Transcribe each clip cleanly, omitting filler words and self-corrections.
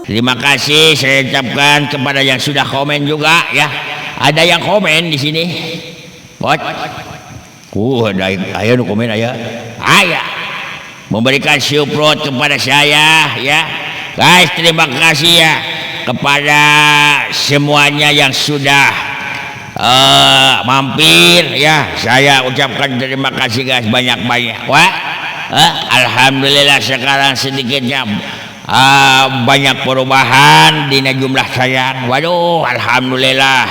Terima kasih saya ucapkan kepada yang sudah komen juga ya. Ada yang komen di sini. Pot. Ada nu komen aya. Aya. Memberikan support kepada saya ya. Guys, terima kasih ya kepada semuanya yang sudah mampir ya. Saya ucapkan terima kasih guys banyak-banyak. Wah. Alhamdulillah sekarang sedikitnya banyak perubahan di jumlah saya. Waduh, alhamdulillah.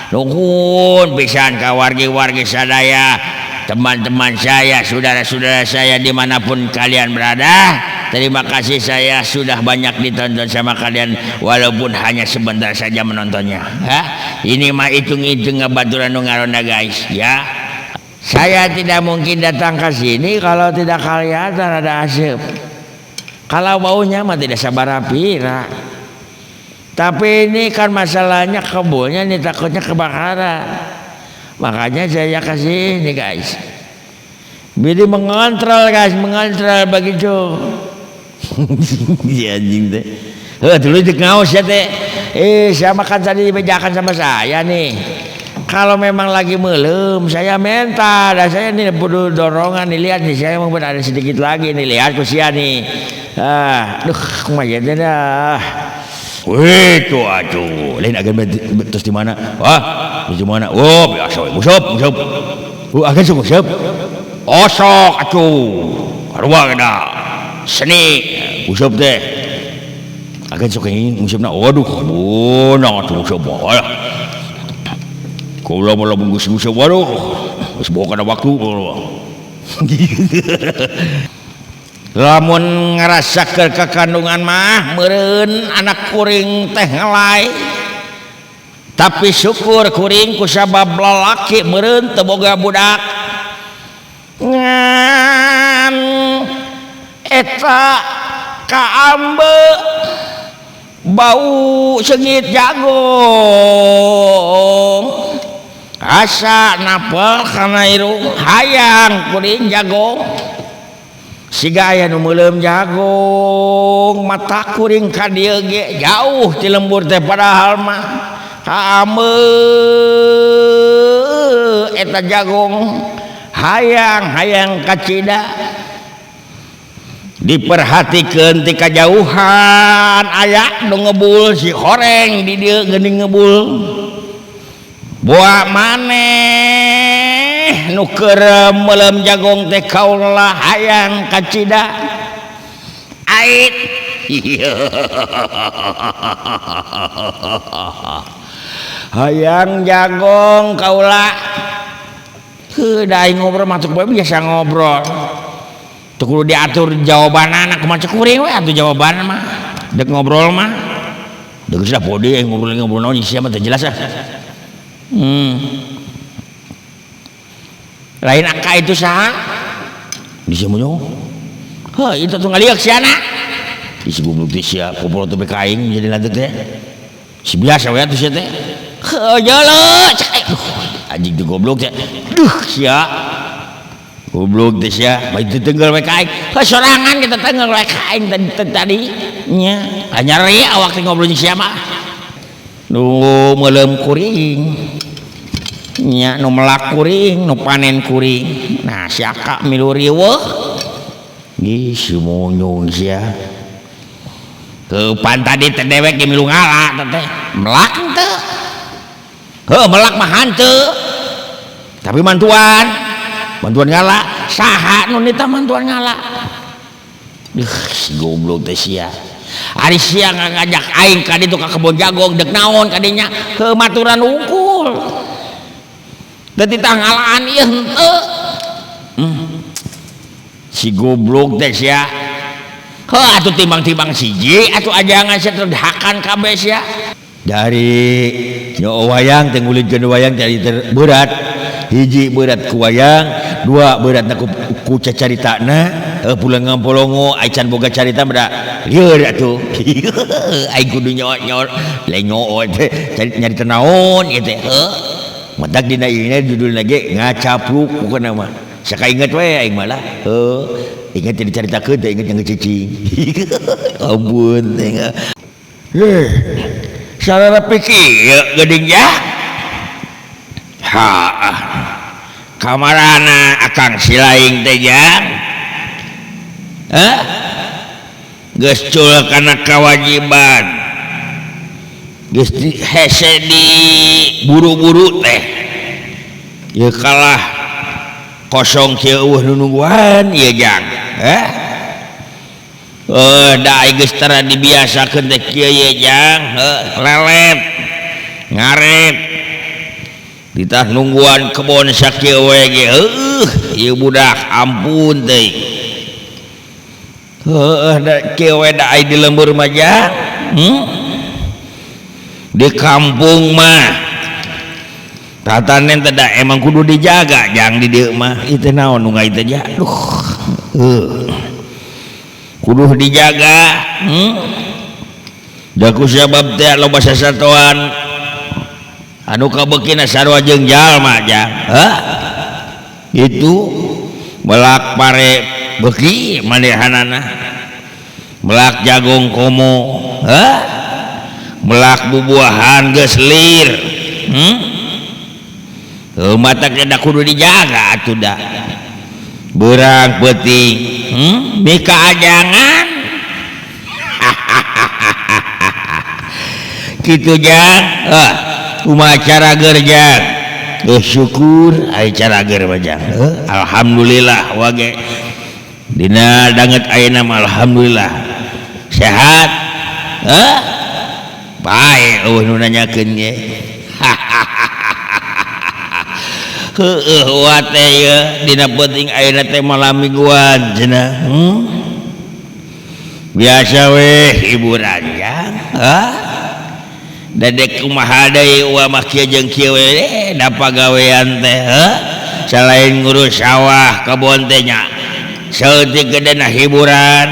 Nuhun pisan ka wargi-wargi sadaya, teman-teman saya, saudara-saudara saya dimanapun kalian berada. Terima kasih saya sudah banyak ditonton sama kalian walaupun hanya sebentar saja menontonnya. Ini mah hitung-hitung ngabaturan nu ngaronda guys ya. Saya tidak mungkin datang ke sini kalau tidak kelihatan ada asap. Kalau baunya mah tidak sabar pira. Tapi ini kan masalahnya kebunnya nih takutnya kebakaran. Makanya saya kasih ini guys. Jadi mengontrol guys, mengontrol begitu. Iya anjing teh. Dulu ngaos ya teh. Sama kan tadi dibejakan sama saya nih. Kalau memang lagi melem, saya minta. Dan saya nih perlu dorongan nih, lihat nih saya mau ada sedikit lagi nih, lihat kusia nih. Kumayan dah. Wih, tuh aduh. Lain agan terus di mana? Wah, di mana? Oh, biasa. Musab. Agan musab. Osok atuh. Arwah kena. Seni. Musab teh. Agan sok ini musabna. Waduh, nang atuh musab. Kula malah musab. Waduh. Geus bawa kana waktu. Lamun ngarasakeun kekandungan mah meureun anak kuring teh ngelai. Tapi syukur kuring ku sabab lalaki meureun teu boga budak. Ngan eta kaambe bau sengit jagong. Asa napal kana irung hayang kuring jagong. Siga aya nu meuleum jagong mata kuring ka dieu ge jauh ti lembur teh padahal mah kameu eta jagong hayang kacida diperhatikeun ti kajauhan aya nu ngebul si horeng di dieu geuning ngebul boa maneh nu keur meuleum jagong teh kaula hayang kacida ait hayang jagong kaula da ngobrol masuk bae biasa ngobrol teu kudu diatur jawabanana kumaha cek kuring we atuh jawaban mah dek ngobrol mah deuk sudah pode ngobrol naon sia mah teu jelas lain angka itu saha di semuanya itu tuh ngaliak si anak isi goblok teh sia popol teh kaing jadi lanjut teh si biasa we atuh sia teh jolo anjing teh goblok teh sia goblok teh sia bae teu tenggal we kaing sorangan kita tenggal we kaing tadi nya nyari awak teh ngobrol sia mah nu meuleum kuring nya nu melak kuring nu panen kuring nah siaka milu riweuh geus sumonyong sia keupan tadi teh dewek ge milu ngala teh melak teu melak mah hanteu tapi mantuan ngala saha nu nita mantuan ngala goblok teh sia ari sia ngajak aing ka ditu ka kebon jagong dek naon kadinya kematuran unggul dan ditanggalaan ieu henteu si goblok teh sia atuh timbang-timbang siji atuh ajangan sia terdahakan kabeh sia dari nyo wayang teh ngulitkeun wayang dari berat hiji berat ku wayang dua berat ku cacaritana pulang ngampolongo aican boga carita beda lieur atuh aing kudu nyor lenyo teh nyarita naon ieu teh matak dina ieu judul lagi ngacapluk pokona mah sakainget we aing malah inget dicaritakeun teh inget yang cicing ampun sarana pikir geding ya kamarana akang silaing teh jang geus cul kana kewajiban geus hese di buru-buru teh ieu kalah kosong kieu nungguan ieu jang da geus tara dibiasakeun teh kieu ye jang lelet ngaret ditah nungguan kebon sakieu we ge ieu budak ampun teh da kieu we da di lembur mah jang di kampung mah tatanen teh da emang kudu dijaga jang di dieu mah itu naon nu ngai teh kudu dijaga da ku sabab teh loba sasatoan anu kabeukeuna sarua jeung jalma jang itu melak pare beuki manehanana melak jagung komo melak bubuahan geus lir mata kena kudu dijaga atuh da beurang peuting mika ajangan kitu jang kumaha cara gerjang syukur aya cara ger jang alhamdulillah wage dina danget ayeuna mah alhamdulillah sehat bae nu nanyakeun ge wa teh ye dina penting ayeuna teh malam mingguan cenah biasa we hiburan jang dadek kumaha deui wa mah kieu jeung kieu we da pagawean teh selain ngurus sawah kebon teh nya saeutik gedena hiburan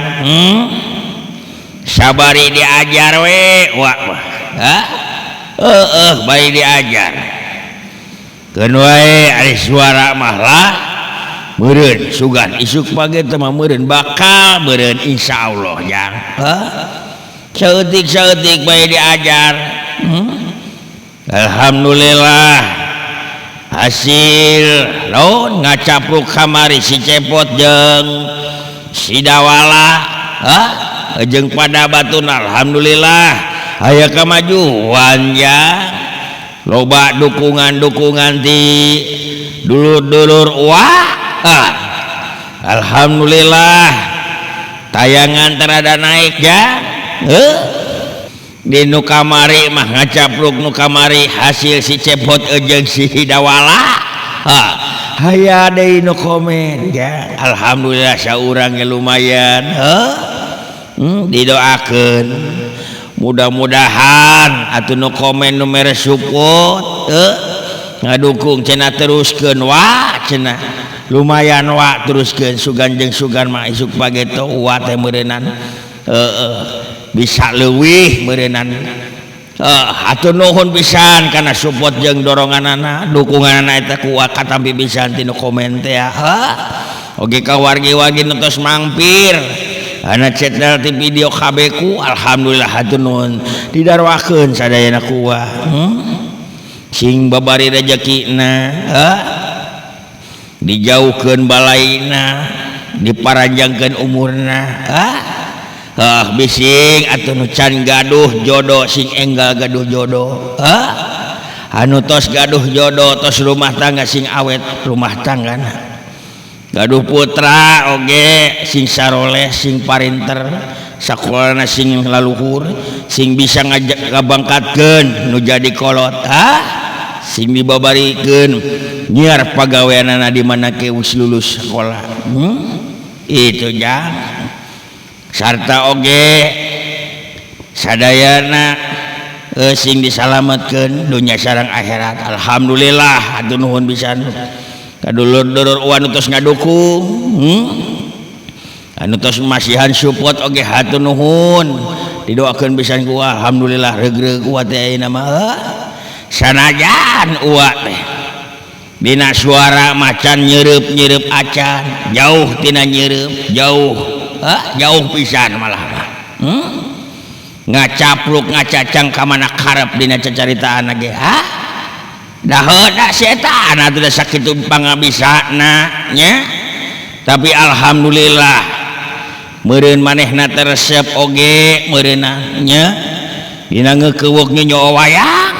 sabari diajar we wa bae diajar keun wae ari suara mah lah meureun sugan isuk pagi teh mah meureun bakal meureun insyaallah jang saeutik bae diajar alhamdulillah hasil naon ngacapruk kamari si cepot jeung si dawala jeung pada batun alhamdulillah aya kamajuan ya loba dukungan ti dulur-dulur alhamdulillah tayangan terada naik ya di nu kamari mah ngacapruk nu kamari hasil si cepot jeung si dawala aya deui nu komen ya alhamdulillah saurang lumayan didoakeun mudah-mudahan atuh nu komen nu mere support ngadukung cenah teruskeun wa cenah lumayan wa teruskeun sugan jeung sugan mah isuk pagi teh wa teh meureunan bisa leuwih meureunan atuh nuhun pisan kana support jeung doronganana dukunganana eta ku wa katampi pisan ti nu komen teh oge ka wargi-wargi nu tos mampir ana channel ti video KB ku alhamdulillah hatur nuhun didarwakeun sadayana ku wa sing babari rezekina dijauhkeun balaina diparanjangkeun umurna bising atuh nu can gaduh jodoh sing enggal gaduh jodoh anu tos gaduh jodoh tos rumah tangga sing awet rumah tanggana gaduh putra oge sing saroleh sing parinter sakolana sing laluhur sing bisa ngabangkatkeun nu jadi kolot sing dibabarikeun nyiar pagaweanana di mana ke wis lulus sekolah itu jang sarta oge sadayana sing disalametkeun dunya sareng akhirat alhamdulillah atuh nuhun pisan kadulur-dulur anu tos ngadukung anu tos masihan support oge hatur nuhun didoakeun pisan ku alhamdulillah regreg wa teh ayeuna mah sanajan uwa teh dina suara macan nyeureub-nyeureub acan jauh tina nyeureub jauh pisan malah ngacapluk ngacacang ka mana karep dina cacaritaan ge ha dah heuda setan atuh sakitu pangabisana nya tapi alhamdulillah meureun manehna teh resep oge meureunna nya dina ngeukeuk nyowa wayang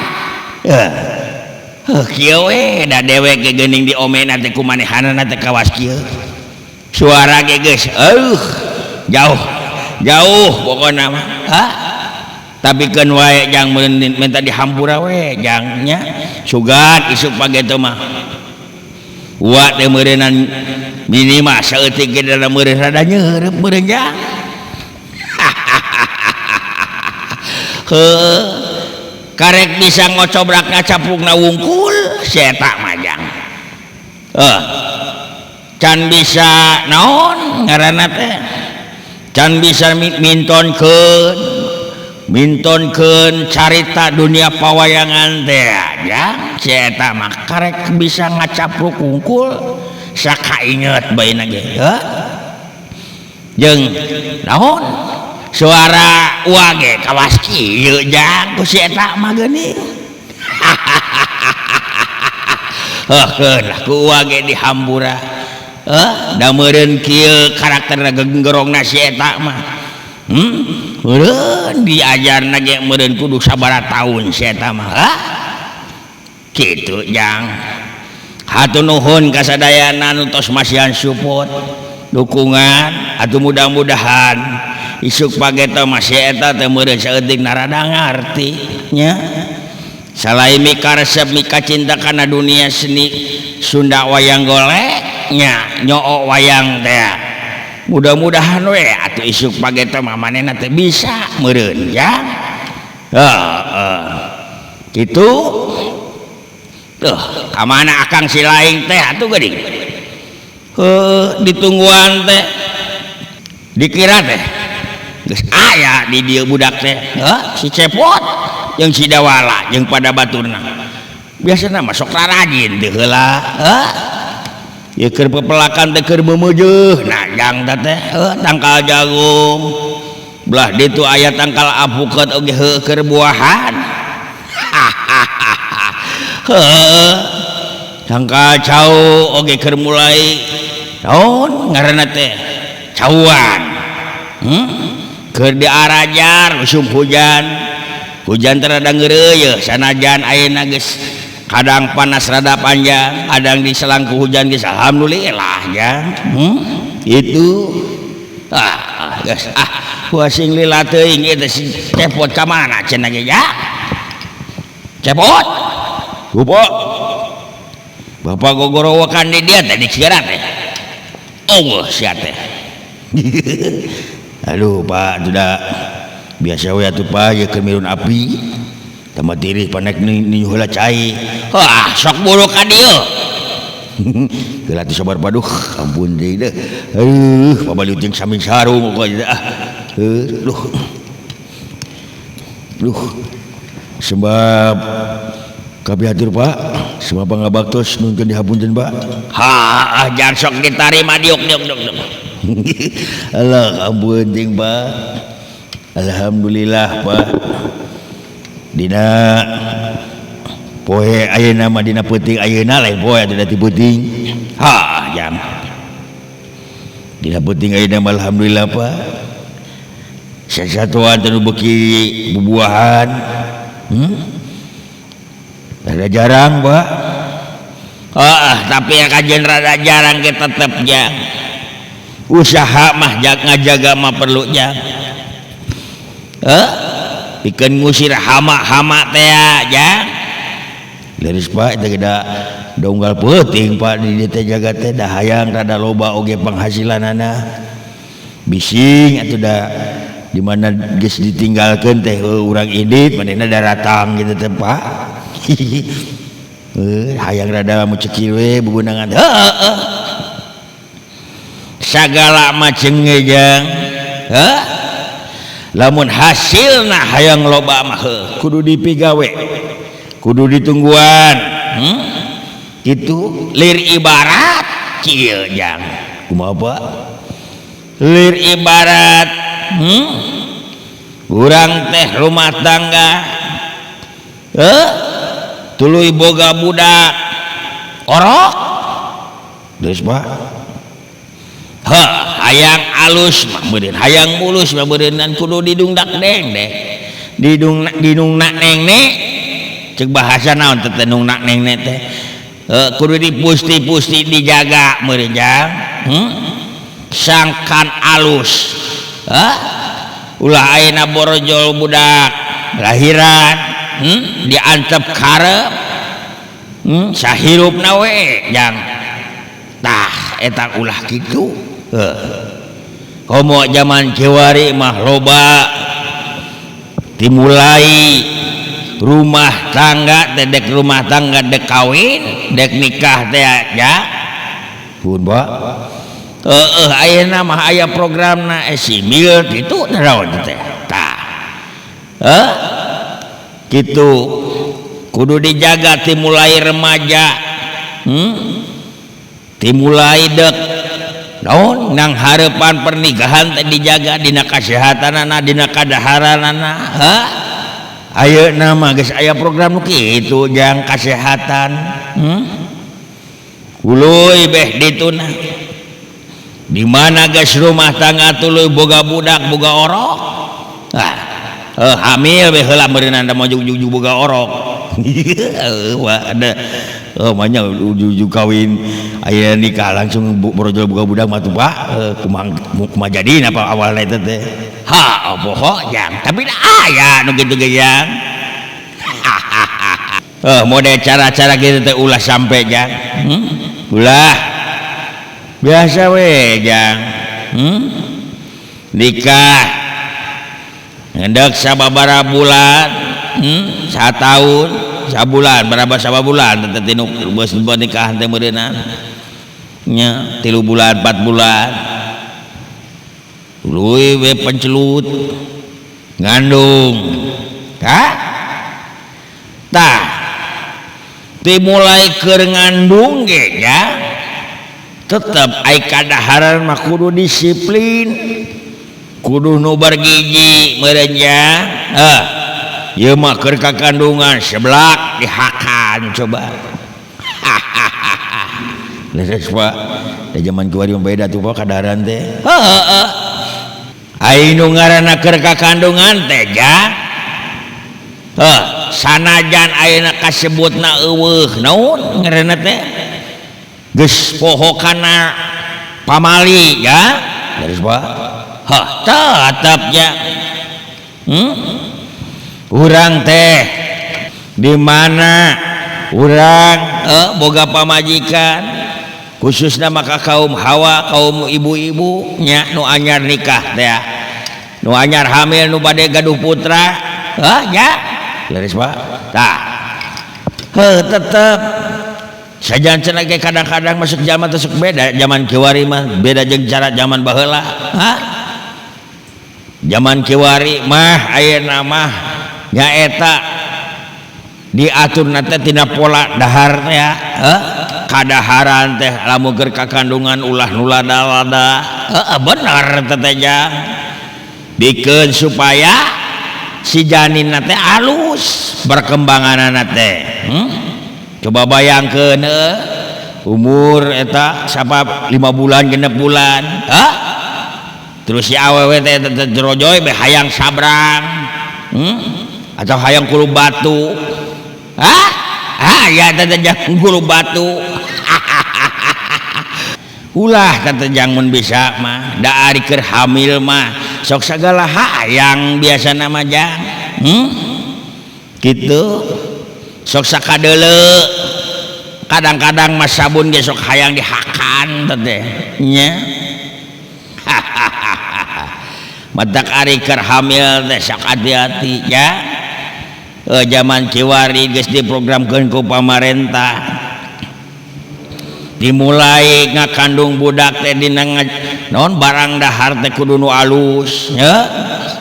kieu we da dewek ge geuning diomena teh ku manehanna teh kawas kieu suara ge geus jauh pokona mah tapi kan wae jang minta dihampura we jangnya sugan isuk pagi itu mah wa teh meureunan minimal saeutik ge dalam meureun rada nyeureub meureun jang karek bisa ngocobrak ngacaplukna wungkul setak mah jang can bisa naon ngaranna teh can bisa mintonkeun carita dunia pawayangan teh ya eta mah karek bisa ngacapluk wungkul sakainget baeuna ge jeung naon suara uage kawas kieu jang ku si eta mah geuning heuh ku uage dihambura da meureun kieu karakterna geggerongna si eta mah meureun diajarna ge meureun kudu sabaraha taun si eta mah kitu jang hatur nuhun ka sadayana nu tos masihan support dukungan atuh mudah-mudahan isuk pageta masih eta teh meureun saeutik narada ngarti nya salain mika resep mika cinta kana dunia seni Sunda wayang golek nya nyoo wayang teh mudah-mudahan we atuh isuk pageta mah manehna teh bisa meureun ya kitu tuh ka mana akang si laing teh atuh geuning ditungguan teh dikira teh geus aya di dieu budak teh si cepot jeung si dawala jeung pada baturna biasana mah sok rajin teh heula ye keur pepelakan teh keur meumeujeun nah jang teh tangkal jagung belah ditu aya tangkal apukeut oge heuh keur buahan tangkal cau oge keur mulai naon ngaranna teh cauan keur diarajar musim hujan terada ngeureuy sanajan ayeuna geus kadang panas rada panjang kadang diselang ku hujan geus alhamdulillah ya itu geus pusing lila teuing ieu teh si cepot ka mana cenah ge ya cepot lupa bapak gogorowakan di dia tadi cigaran teh Allah sia teh aduh pak sudah biasa we atuh pak ye kemirun api tambah tirih panek ni heula cai sok buru ka dieu geula teh sabar paduh ampun deui deh pabaliut jeung saming sarung pokoknya sebab kabihatur pak semua pangabaktos nungkeun dihapunten pak jangan sok ditarima diuk Allah ampun ting pak alhamdulillah pak dina poe ayeuna mah dina peuting ayeuna lain poe atuh da ti peuting jam dina peuting ayeuna mah alhamdulillah pak sasatuan tanu beuki bubuahan rada jarang pak tapi ya kajian rada jarang kita tetep jang usaha mah ngajaga mah perlu jang pikeun ngusir hama-hama teh jang leris pak teh da donggal peuting pak di dieu teh jaga teh da hayang rada loba oge penghasilanana bising atuh da di mana geus ditinggalkeun teh urang idit manehna da ratang gitu teh pak hayang rada mucekil we bubunangan sagala macem ngejang lamun hasilna hayang loba mah kudu dipigawe kudu ditungguan itu lir ibarat kieu jang kumaha pak lir ibarat urang teh rumah tangga tuluy boga budak orok geus Pak hayang alus mah beureun hayang mulus mah beureunan kudu didungdak deng deh didungnak neng ne cek bahasa naon teh nungnak neng ne teh kudu dipusti-pusti dijaga meureun jang sangkan alus ulah ayeuna borojol budak lahiran diantep karep sahirupna we jang tah eta ulah kitu komo zaman kiwari mah loba dimulai rumah tangga teh dek rumah tangga dek kawin dek nikah teh ya pun Ba ayeuna mah aya programna simil kitu naon teh tah kitu kudu dijaga timulai remaja timulai dek naon nang harapan pernikahan teh dijaga dina kasehatanana dina kadaharanana ayeuna mah geus aya program nu kitu jang kasehatan uluy beh dituna di mana geus rumah tangga tuluy boga budak boga orok hamil beh heula meureunna da mau juju boga orok wah ada manya uju kawin aya nikah langsung borojol boga budak mah tuh Pak kumaha jadina apa awalna eta teh poho jang tapi aya nu kitu ge jang mode cara-cara kitu teh ulah sampe jang ulah biasa we jang nikah ngendek sababaraha bulan satahun sabulan berapa sabulan teh tinu geus nikah teh meureunan nya 3 bulan 4 bulan tuluy we pencelut ngandung tah dimulai keur ngandung ge ya tetep ai kadaharan mah kudu disiplin kudu nu bergiji meureun jang ieu mah keur kakandungan seblak dihakan coba leres Pak da zaman kiwari mah beda tuh Pak kadaharan teh ai nu ngaranna keur kakandungan teh jang sanajan ayeuna kasebutna eueuh naon ngaranna teh geus poho kana pamali ya leres Pak tetep ya urang teh di mana urang boga pamajikan khususna maka kaum hawa kaum ibu-ibu nya nu anyar nikah teh nu anyar hamil nu bade gaduh putra nya leres Pak tah tetep sajan cenah ge kadang-kadang masuk zaman teh beda zaman kiwari mah beda jeung cara zaman baheula zaman kiwari mah ayeuna mah nyaeta diaturna teh tina pola dahar ya kadaharan teh lamun keur kakandungan ulah nu lada-lada bener teh jang bikeun supaya si janinna teh alus perkembanganna teh coba bayangkeun umur eta sabab 5 bulan 6 bulan terus si awewe teh jerojoy be hayang sabrang atau hayang kulu batu ya teh jangan kulu batu ulah teh jangan bisa mah da ari keur hamil mah sok sagala hayang biasa nama jang gitu sok sakadeuleu kadang-kadang mas sabun ge sok hayang dihakan teh nya matak ari keur hamil teh sok hati-hati ya zaman kiwari geus diprogramkeun ku pamarentah dimulai ngakandung budak teh dina naon barang dahar teh kudu nu alus ya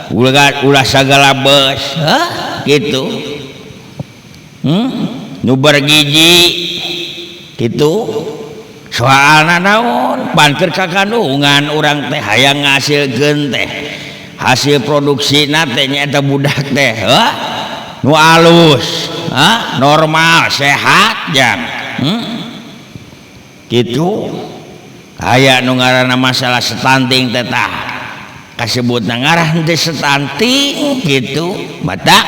ulah sagala beus gitu nu bergiji gitu soalna naon pan keur kakandungan urang teh hayang ngasilkeun teh hasil produksi nate nyaeta budak teh nu alus normal sehat jang gitu aya nu ngaranna masalah stunting teh tah kasebutna ngarah teh stunting gitu batak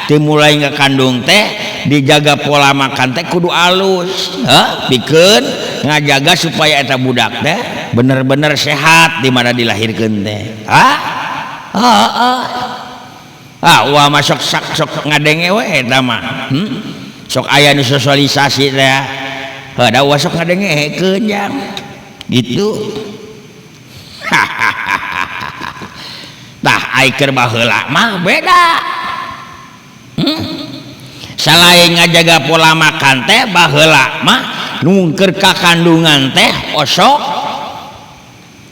dimulai ngakandung teh dijaga pola makan teh kudu alus pikeun ngajaga supaya eta budak teh bener-bener sehat di mana dilahirkeun teh wah masuk sok ngadenge we eta mah sok aya nu sosialisasi teh da sok ngadengekeun jang gitu tah ai keur baheula mah beda selain ngajaga pola makan teh baheula mah nungker kakandungan teh osok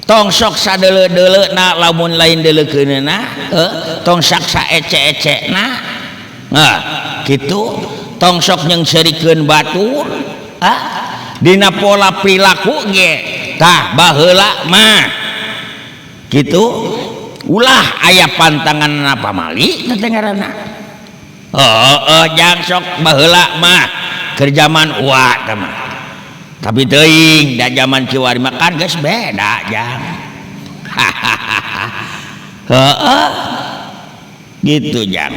tong sok sadeuleu-deuleu lamun lain deuleukeunna tong sak saece-ecena kitu tong sok nyeungseurikeun batur dina pola perilaku ge tah baheula mah kitu ulah aya pantangan pamali teh ngaranna jang sok baheula mah keur zaman uwa teh mah tapi teuing da zaman kiwari mah kan geus beda jang gitu jang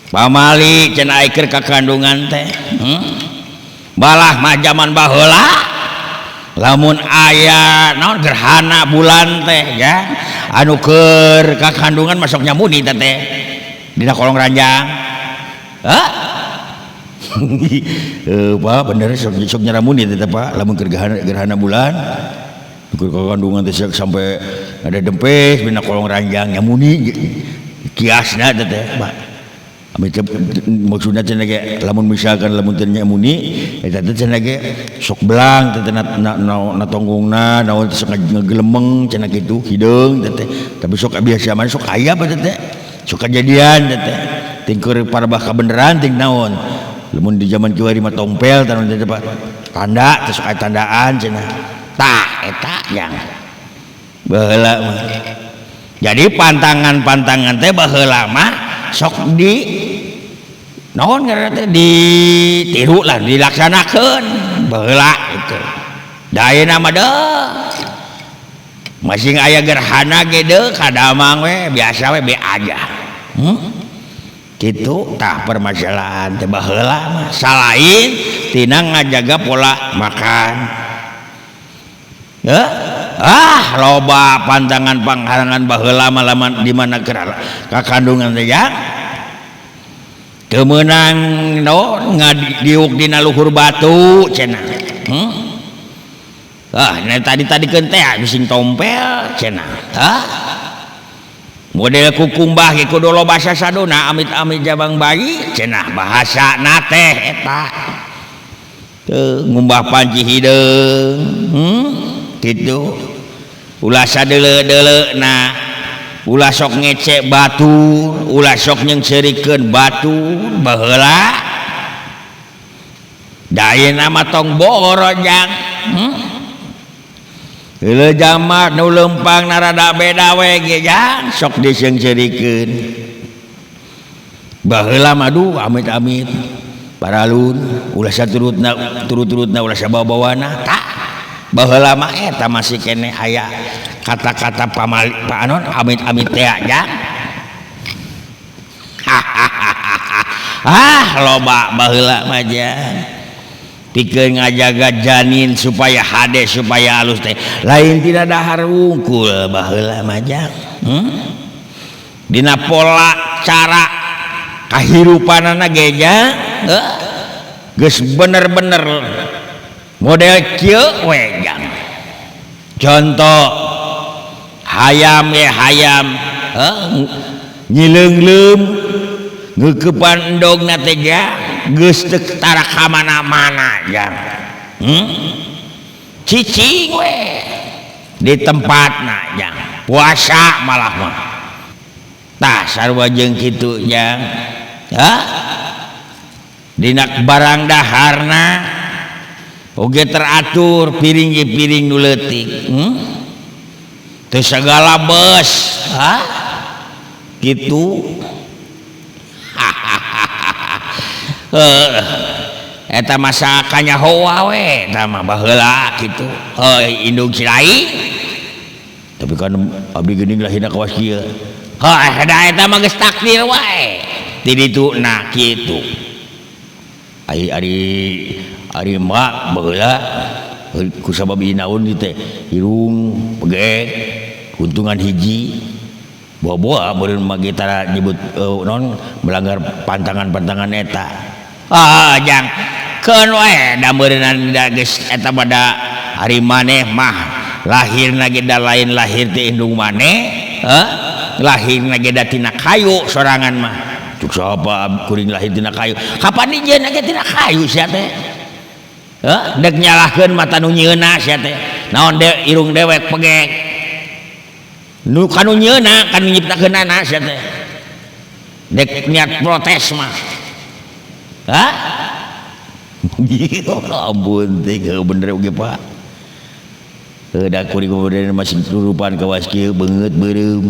pamali cenah aya keur kakandungan teh balah mah zaman baheula lamun aya naon gerhana bulan teh ya anu keur kakandungan masuk nyamuni teh dina kolong ranjang Pak bener sok nyaramuni teh Pak lamun keur gerhana bulan keur kakandungan teh sampai ada dempes dina kolong ranjang nyamuni kiasna teh Pak maksudnya cenah ge lamun misalkan lamun teh nyamuni eta teh cenah ge sok belang teh na tonggongna naon sok ngagelemeng cenah kitu hideung teh tapi sok biasa mah sok aya teh sok kejadian teh ting keur parabah kabeneran ting naon lamun di zaman kiwari mah tompel teh Pak tanda teh sok aya tandaan cenah tah eta yang baheula mah jadi pantangan teh baheula mah sok di naon ngaranna teh ditiru lah dilaksanakeun baheula itu da ayeuna mah deuh masing aya gerhana ge deuh kadamang we biasa we be aja kitu tah permasalahan teh baheula mah salain tina ngajaga pola makan loba pantangan panghalangan baheula mah lamun di mana kakandungan teh ya kemenang no ngadiuk dina luhur batu cenah tadi keun teh bising tompel cenah model kukumbah ge kudu loba sasadona amit-amit jabang bayi cenah bahasana teh eta teu ngumbah panci hideung kitu ulah sadeuleu-deuleuna ulah sok ngecek batur ulah sok nyeungseurikeun batur baheula da ayeuna mah tong boro jang heula jamak nu leumpang narada beda we ge jang sok diseungseurikeun baheula mah duh amit-amit paralun ulah saturutna ulah sabawa-bawana tah baheula mah eta masih kene aya kata-kata pamali anon amit-amit teh aja loba baheula mah pikeun ngajaga janin supaya hade supaya halus teh lain tidak dahar wungkul baheula mah dina pola cara kahirupanana ge geus bener-bener model kieu we contoh hayam nyileungleum ngeukepan endogna teh geus teu tara ka mana-mana jang cicing we di tempatna jang puasa malah mah tah sarua jeung kitu jang dina barang daharna oge teratur piring nu leutik teu segala bus gitu. Eta masakannya hoa we eta mah baheula kitu. Indung Cirai. Tapi kan abdi geuning lahirna kawas kieu. Eta mah geus takdir wae. Ti dituna kitu. Ari mak baheula ku sabab naon ieu teh irung pege untungan hiji boa-boa beureun mah kita nyebut non melanggar pantangan-pantangan eta. Jang keun wae da beureunan da geus eta pada ari maneh mah lahirna ge da lain lahir ti indung maneh lahirna ge da tina kayu sorangan mah cuk sapa kuring lahir tina kayu kapan dijieun ge tina kayu sia teh dek nyalahkeun mata nu nyieuna sia teh naon irung dewek pegek nu kanu nyieuna kanu nyiptakeunana sia teh dek niat protes mah ampun teh bener oge Pak da kuring kemudian masih turupan kawas kieu beungeut beureum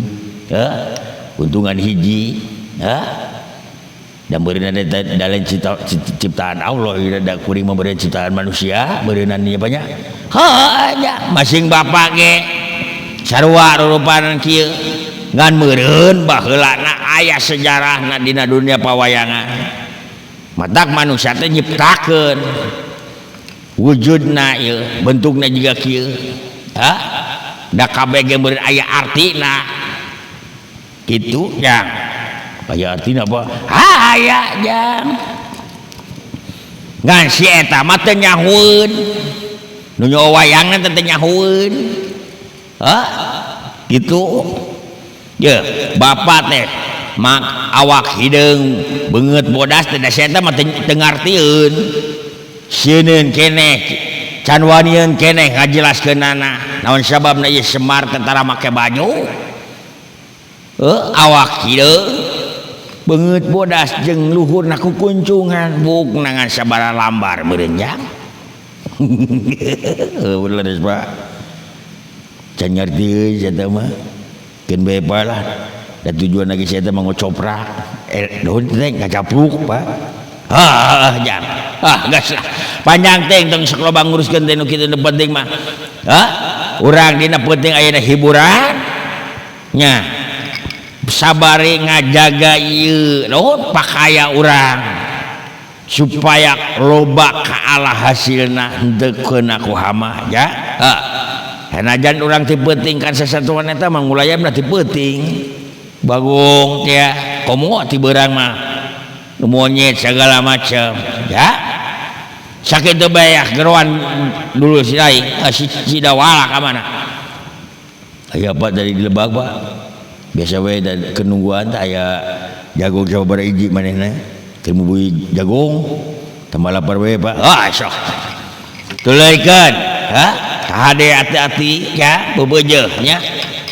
untungan hiji dan beureunan eta dalam ciptaan Allah da kuring mah beureunan ciptaan manusia beureunan nya banyak masing bapak ge sarua rurupan kieu ngan meureun baheulana aya sejarahna dina dunia pawayangan matak manusia teh nyiptakeun wujudna ieu bentukna juga kieu da kabeh ge beureun aya artina kitu jang aya artina apa aya jang ngan si eta mah teu nyahueun nu nyaho wayangna teh nyahueun kitu ye bapak teh mak awak hideung beungeut bodas teh da eta mah teu ngartieun sieun keneh can wanieun keneh ngajelaskeunana naon sababna ieu Semar tentara make baju awak hideung beungeut bodas jeung luhurna kukuncungan buk nangan sabaraha lambar meureun jang bener Pak can ngartieun eta mah keun bae lah dan tujuan lagi saya mau ngocoprak daun teh ngacapluk Pak jang gas lah panjang teh tong saklobang nguruskeun teh nu kitu nu penting mah urang dina penting aya hiburan nya sabari ngajaga ieu naon pakaya urang supaya loba ka Allah hasilna henteu keuna ku hama ya hanajan urang teu penting kan sasatuan eta mah ngulayamna teu penting bagong ya komo ti beurang mah monyet segala macam ya sakit teu bae geroan dulu si lain si dawala ka mana aya apa dari di Lebak Pak biasa we dan kenungguan aya jagong sabar hiji manehna teu mubui jagong tambah lapar we Pak sok tuleuykeun hade hati-hati ya bebeujeuh nya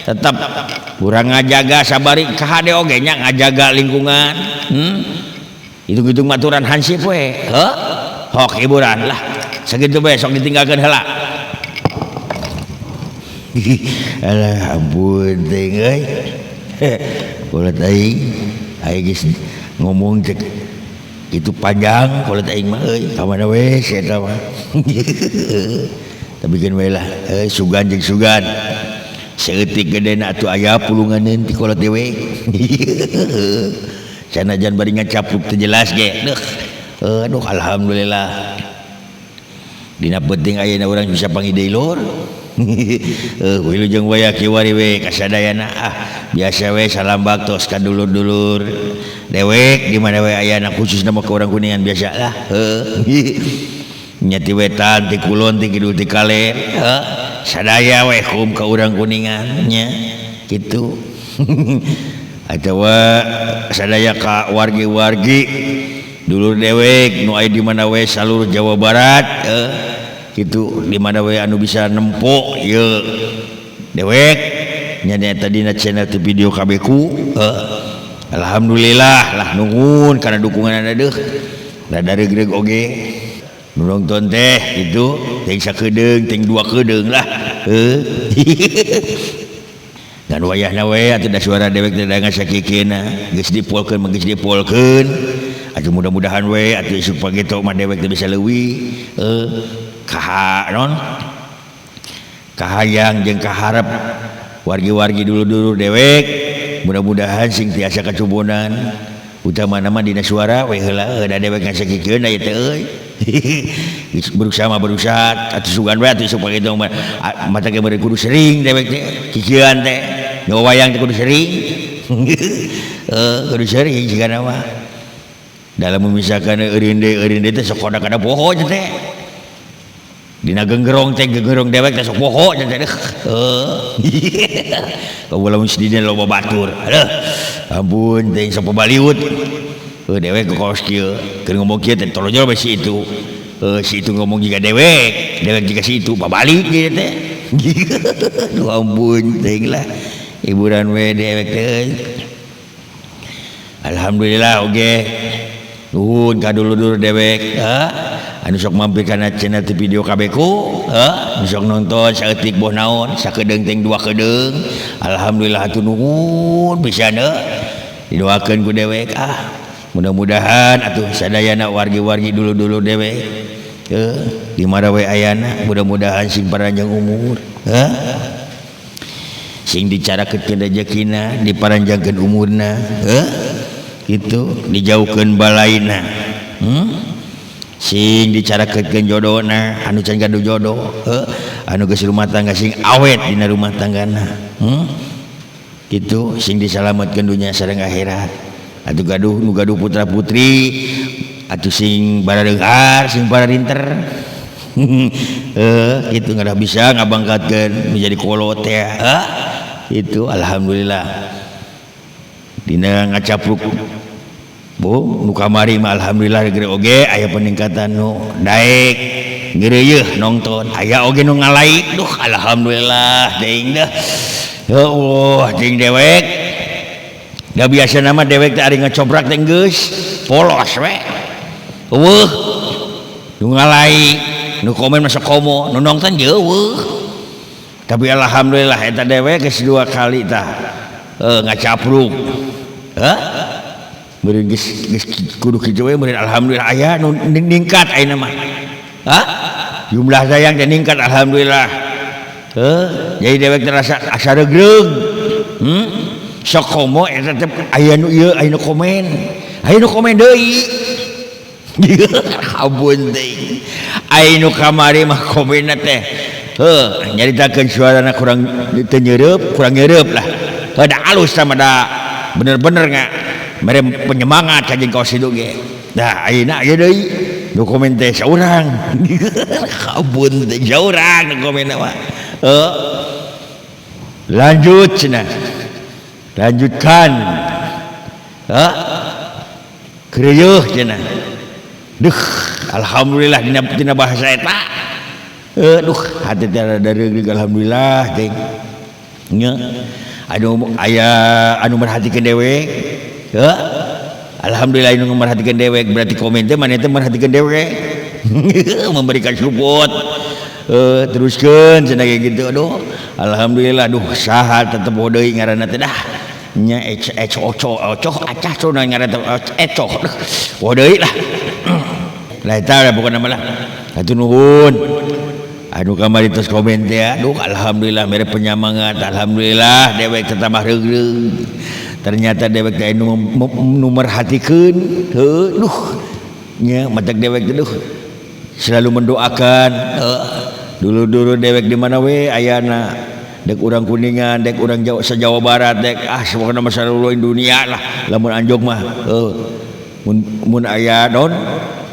tetap kurang ngajaga sabari kahade oge nya ngajaga lingkungan hitung-hitung maturan hansip we hok hiburan lah sakitu bae sok ditinggalkeun heula alah ampun teh euy kulit aing geus ngomong cek itu panjang kulit aing mah euy ka mana we eta mah tapi kan we lah sugan jeung sugan seutik gedena atuh aya pulunganeun ti kolot dewe sanajan bari ngacapluk teu jelas ge aduh alhamdulillah dina penting ayeuna urang bisa pangidei lur wilujeng waya kiwari we kasadayana biasa we salam baktos ka dulur-dulur dewek di mana we aya anak khusus nama ke urang Kuningan biasa lah nya ti wetan ti kulon ti kidul ti kale sadaya we hum ka urang Kuningan nya kitu atawa sadaya ka wargi-wargi dulur dewek nu aya di mana we salur Jawa Barat kitu di mana we anu bisa nempo ieu dewek nya eta dina channel ti video kabeku alhamdulillah lah nuhun kana dukungan deuk rada regreg oge nu nonton teh kitu teh sakedeung teh dua kedeung lah dan wayahna we atuh da suara dewek teh da ngasakikeuna geus dipolkeun geus dipolkeun atuh mudah-mudahan we atuh isuk pageto mah dewek teh bisa leuwih kahayang jeung kaharep wargi-wargi dulu-dulu dewek mudah-mudahan sing tiasa kacubonan utama nama dina suara we heula da dewek ngasakikeun aya teh euy berusaha atuh sugan we atuh isuk pageto mata ge beureum kudu sering dewek teh kikieun teh nyawa wayang teh kudu sering kudu sering sigana mah dalam memisahkan eurinde teh sok kada poho teh dina genggerong dewek teh sok poho teh kaula muslimin loba batur ampun teh sok pabaliut dewek ke kos kieu keur ngomong kieu teh tolong jawab si itu ngomong juga dewek juga si itu pabalik kieu teh ampun teh lah hiburan we dewek teh alhamdulillah oge nuhun ka dulu-dulu dewek anu sok mampir kana channel TV video kabeku anu sok nonton saeutik boh naon sakedeung teh 2 kedeung alhamdulillah atuh nuhun pisan didoakeun ku dewek mudah-mudahan atuh sadayana wargi-wargi dulu-dulu dewek di mana we ayana mudah-mudahan sing paranjang umur sing dicarakeun rezekina diparanjangkeun umurna itu dijauhkeun balaina sing dicarakeun jodohna anu can gaduh jodoh anu geus rumah tangga sing awet dina rumah tanggana itu sing disalametkeun dunya sareng akhirat atuh nu gaduh putra putri atuh sing baradeunghar sing bararinter itu nggak bisa ngabangkatkeun menjadi kolot teh itu alhamdulillah dina ngacapruk bu nu kamari mah alhamdulillah geure oge aya peningkatan nu daek geureuh nonton aya oge nu ngalaik duh alhamdulillah deing dah ya Allah deing dewek da biasa nama dewek teh ari ngacobrak teh geus polos we eueuh nu ngalaik nu komen masa komo nu nonton jeueuh tapi alhamdulillah eta dewek geus 2 kali tah ngacapruk meureun geus kudu kitu we meureun alhamdulillah aya nu ningkat ayeuna mah jumlah sayang teh ningkat alhamdulillah jadi dewek terasa asa regreg sok komo eta teh aya nu ieu aya nu komen deui ampun teh aya nu kamari mah komenna teh nyaritakeun suarana kurang teu nyeureub kurang nyeureub lah da alus sama da bener-bener nga mere penyemangat ka jeung kaos hidup ge da ayeuna aya deui nu komen teh saurang ampun teh saurang nu komenna mah lanjut cenah lanjutkan kreueuh cenah duh alhamdulillah dina bahasa eta duh hati teh dari alhamdulillah teh nya anu merhatikeun dewek alhamdulillah anu merhatikeun dewek berarti komen teh maneh teh merhatikeun dewek memberikan support teruskeun cenah kayak gitu aduh alhamdulillah duh saha tetep deui ngaranna teh dah nya ocoh acah cenah ngaranna ecoh deui lah lah eta pokona mah lah atuh nuhun anu kamari tos komen teh aduh alhamdulillah mere penyemangat alhamdulillah dewek tambah reug ternyata dewek teh nu merhatikeun duh nya matak dewek teh duh selalu mendoakan dulu dewek di mana we ayana dek urang Kuningan dek urang Jawa Barat dek pokona masalah dunia lah lamun anjog mah mun aya don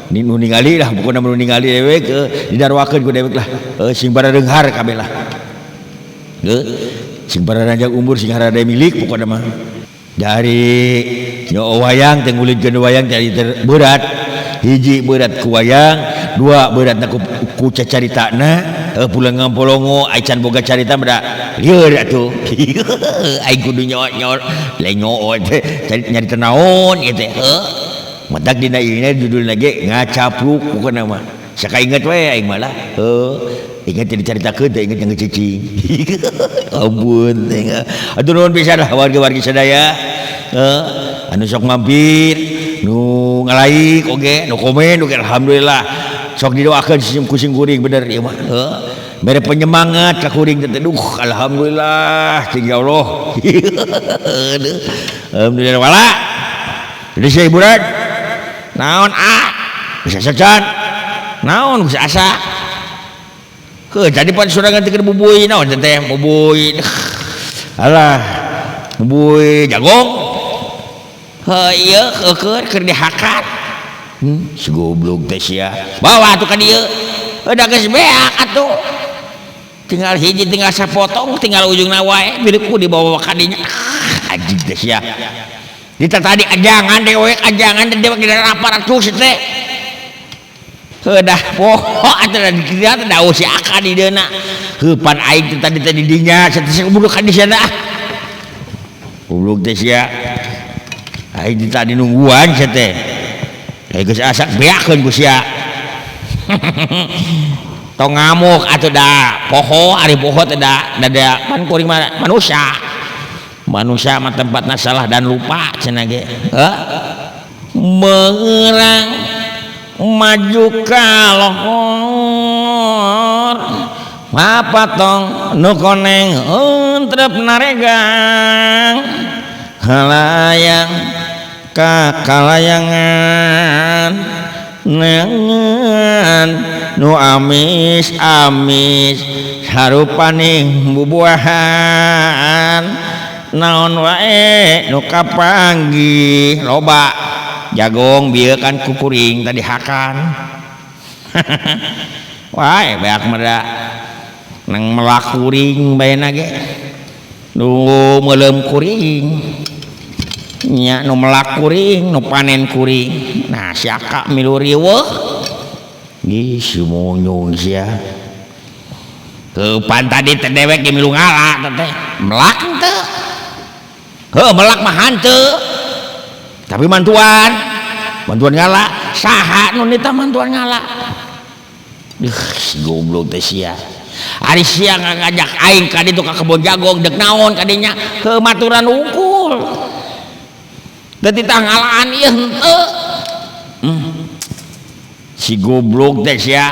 nu ningali lah pokona mun ningali dewek didarwakeun ku dewek lah sing baradeunghar kabeh lah sing bararanjang umur sing harada milik pokona mah dari nyo wayang teh ngulidkeun wayang dari berat hiji berat ku wayang dua beratna ku cacaritana pulang ngampolongo ai can boga carita beda lieur atuh ai kudu nyo-nyo lenyo teh nyarita naon ieu teh matak dina ieu judulna ge ngacapruk pokona mah sakainget we aing mah lah ingat jadi ceritakeun teh ingat yang cicing. Ampun teh. Atuh nuhun pisan lah warga-warga sadaya. Anu sok mampir, nu ngalaik oge, nu komen oge alhamdulillah. Sok didoakeun kucing kuring bener ieu mah. Mere penyemangat ka kuring teh. Alhamdulillah tinggi Allah. Alhamdulillah wala. Jadi saya hiburan. Naon bisa secan. Naon bisa asa. Jadi pan sudah ngantikeun bubuy naon teh bubuy. Alah. Bubuy jagong. Ieu keur dihakat. Si goblok teh sia. Bawa atuh ka dieu. Udah geus beak atuh. Tinggal hiji tinggal sapotong tinggal ujungna wae biruku dibawa ka dinya. Anjing teh sia. Kita tadi ajangan dewek ajangan dan dewek tidak aparatus teh. Dah poho atuh dikira teh daus si aka di deuna. Heupan aing tadi dinya sates goblok ka di sana. Goblok teh sia. Aing tadi nungguan sia teh. Aing geus asak beakeun ku sia. Tong ngamuk atuh da poho ari poho teh da pan kuring manusia. Manusia mah tempatna salah dan lupa cenah ge. Meurang maju ka lohor mapatong nu koneng entrep naregang halayang ka kalayangan nengan nu amis amis harupaning bubuahan naon wae nu kapanggih loba jagong bieu kan kukuring tadi hakan. Wae beak mada nang melak kuring baena ge nu meuleum kuring nya nu melak kuring nu panen kuring. Nah siaka milu riweuh ih si monyong sia keupan tadi teh dewek ge milu ngala teh melak teh. Melak mah hanteu. Tapi mantuan ngala saha nu nita mantuan ngala. Si goblok teh sia. Ari sia ngajak aing ka ditu ka kebon jagong dek naon ka dinya kematuran unggul. Tadi tah ngalaan ieu henteu. Si goblok teh sia.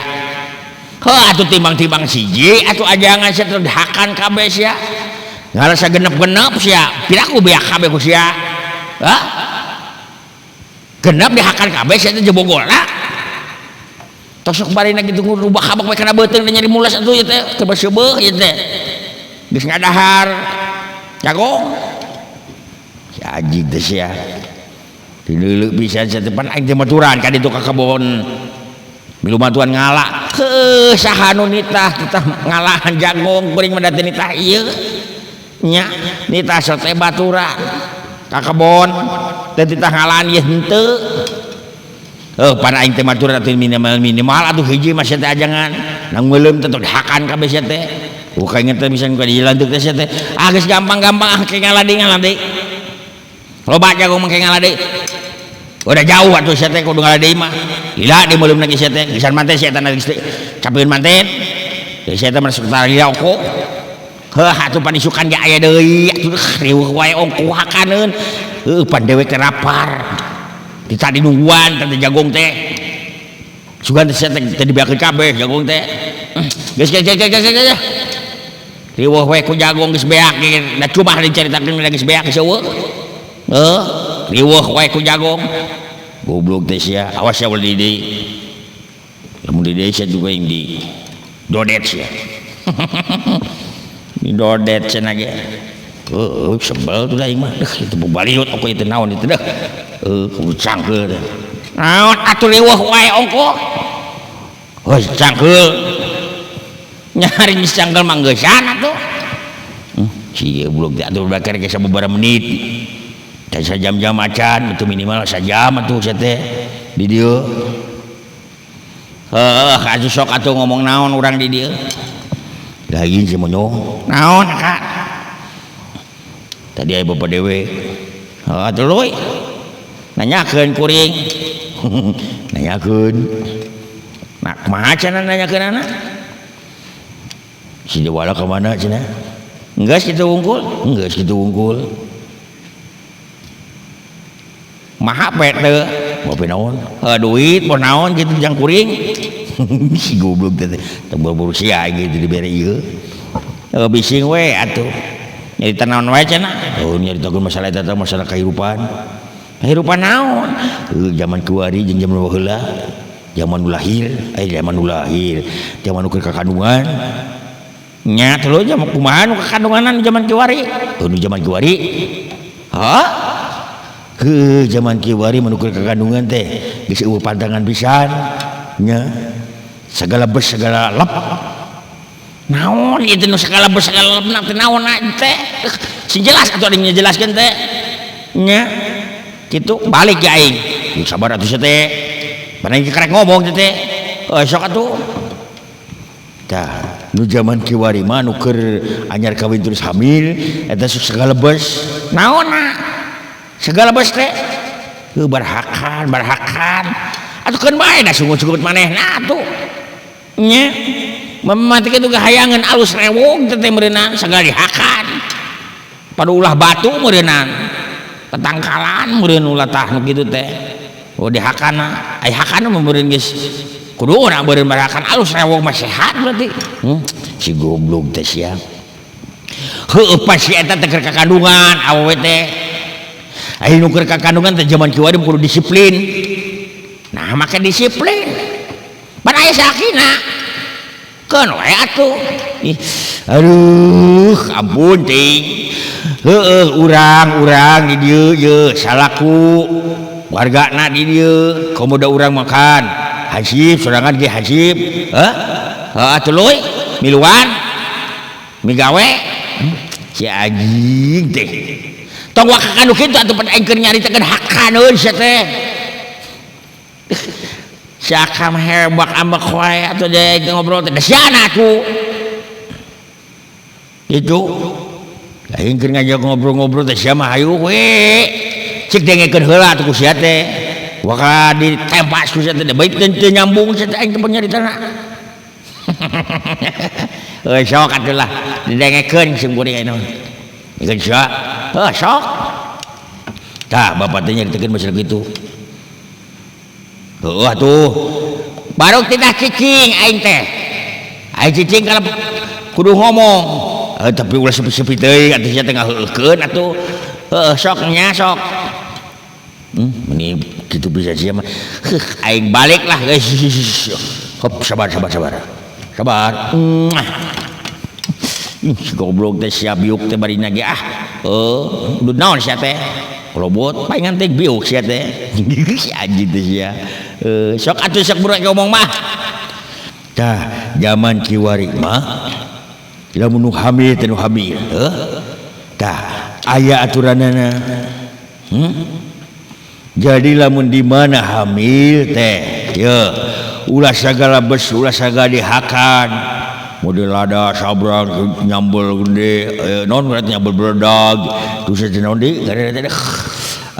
Atuh timbang-timbang siji atuh ajangan sia terhakan kabeh sia. Ngarasa genep-genep sia, piraku beak kabeh ku sia. Genep dihakan kabeh sia teh jebogolna. Tos sok barina kitu rubah habak we kana beuteung nyari mulas atuh ieu teh teu beuseubeuk ieu teh. Geus ngadahar jagong. Si anjing teh sia. Dileuleuh pisan sia teh pan aing teh maturan ka ditu ka kebon. Milu bantuan ngala. Saha nu nitah ngalahan jagong kuring mah teh nitah ieu. Nya nita sote baturan ka kebon teh titah ngalaan ieu henteu. Pan aing teh maturan atuh minimal atuh hiji mah sia teh ajangan nang meuleum teh hakan kabeh sia teh. Buka inget teh bisa ka dilantuk teh sia teh. Geus gampang-gampang ke ngaladi. Loba jago mangke ngaladi. Udah jauh atuh sia teh kudu ngaladi mah. Lila di meuleum lagi sia teh geus manten sia teh capieun manten. Sia teh masuk taralia oko. Atuh pan isukan ge aya deui atuh riweuh wae ongku hakaneun. Pan dewek teh lapar. Ditadi nungguan teh jagong teh. Sugan teh teh dibeakeun kabeh jagong teh. Geus riweuh wae ku jagong geus beak ge da cumah dicaritakeun geus beak geus eueuh. Riweuh wae ku jagong. Goblok teh sia. Awas ya ulah di. Lamun di desa juga yang di dodet sia. Di dodet cenah ge. Sebel tuh da imah. Itu bubaliut aku itu naon itu dah. Cangkeul. Naon atuh riweuh wae ongko. Cangkeul. Nyari cangkeul mah geusana atuh. Cie blog atuh bakar ge sababaraha menit. Dan sajam-jam acan itu minimal sajam atuh sia teh di dieu. Atuh sok atuh ngomong naon urang di dieu. Lagi si monyong naon kak tadi aya bapak dewe atuh leuy nanyakeun kuring nanyakeun nah kumaha cenah nanyakeun anak si Dewala kemana cina enggak situ unggul maha pete bape naon duit mau naon gitu jang kuring si goblok teh buru sia gitu dibere ieu bising we atuh nyari naon wae cenah nyari tagun masalah eta masalah kehidupan naon zaman kuari jeung zaman baheula zaman nu lahir zaman nu keur kakandungan nya teh lo zaman kumaha nu kakandunganan zaman kiwari nu zaman kiwari zaman kiwari menukar kekandungan teh geus eueuh pantangan pisan nya segala bes segala lep naon itu nu segala bes segala lep teh naon teh sing jelas atuh ada nyejelaskeun teh nya kitu balik ya aing sabar atuh teh mana karek ngomong teh sok atuh tah nu zaman kiwari mah nu keur anyar kawin terus hamil eta segala bes naonna segala bos teh barhakan atuh kan bae da sungut-sungut manehna atuh nya mamati kitu gahayangan alus rewog teh meureunna sagala dihakan pada ulah batu meureunna tetangkalan meureun ulah tah nu kitu teh dihakana ai hakana meureun geus kudu urang meureun barhakan alus rewog mah sehat berarti si goblok teh sia heueuh pas si eta teh keur kakandungan awewe teh ayo nuker kakandungan teh zaman kiwari kudu disiplin nah make disiplin pan aya sakina keun we atuh aduh ampun ting urang di dieu ye salaku wargana di dieu komoda urang makan hasib sorangan ge hasib atuh leuy miluan migawe si anjing teh tong waka kanu kitu atuh pan aing keur nyaritakeun hakaneun sia teh siakam hebak ambek wae atuh deui ngobrol teh siana atuh kitu aing keur ngajak ngobrol-ngobrol teh sia mah hayu we cik dengekeun heula atuh ku sia teh waka ditempas ku sia teh bae teu nyambung sia teh aing teh penyaritana sok atuh lah didengekeun sim kuring anu ikeun sia sok tah bapak teh nyaritakeun masalah kitu tuh baru tidak cicing aing teh aing cicing kalau kudu ngomong tapi ulah sepi-sepi teh atuh sia teh ngaheukeun atuh sok nya sok meni kitu bisa sia mah aing balik lah guys hop sabar goblok teh sia biuk teh bari nage udah naon sia teh robot palingan teh biuk sia teh si anjing teh sia sok atuh sok burak ngomong mah tah zaman kiwari mah lamun nu hamil teh nu hamil tah aya aturanana jadi lamun di mana hamil teh ya ulah sagala bes ulah sagala dihakan model ada sabrang nyambel gede non berarti nyambel berdag terus aja non di gara-gara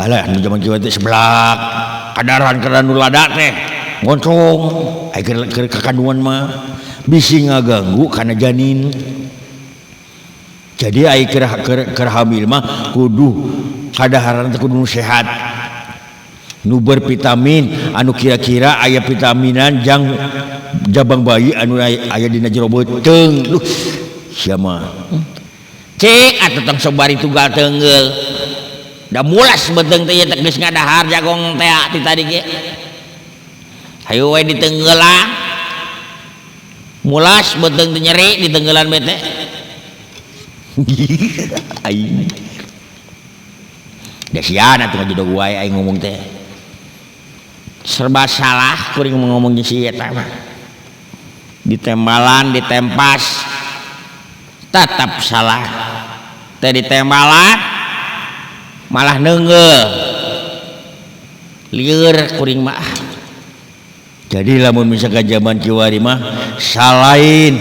alah nu zaman kieu teh seblak kadaran karena nu lada teh ngoncong ai keur kakandungan mah bisi ngaganggu kana janin jadi ai keur hamil mah kudu kadaharan teh kudu nu sehat nu bervitamin anu kira-kira aya vitaminan jang jabang bayi anu aya dina jero beuteung sia mah cek atuh tong sobari tunggal teungeul da mulas beuteung teh teh geus ngadahar jagong teh ti tadi ge hayu we diteunggelan mulas beuteung teh nyeri diteunggelan bae teh aing da sian atuh ngajodog wae aing ngomong teh serba salah kuring ngomong si eta mah ditembalan ditempas tetap salah teh ditembalan malah neungeul lieur kuring mah jadi lamun misalkan zaman kiwari mah salain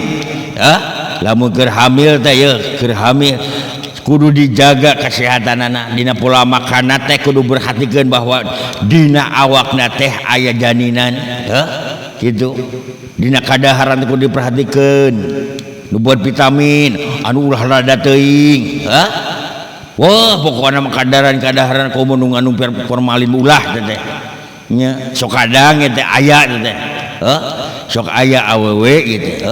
lamun keur hamil teh ye keur hamil kudu dijaga kesehatanana dina pola makan teh kudu berhatikeun bahwa dina awakna teh aya janinan gitu dina kadaharan kudu diperhatikeun nu buat vitamin anu ulah rada teuing wah pokokna mah kadaharan komo nu nganu formalin ulah teh nya sok kadang teh aya teh sok aya awewe gitu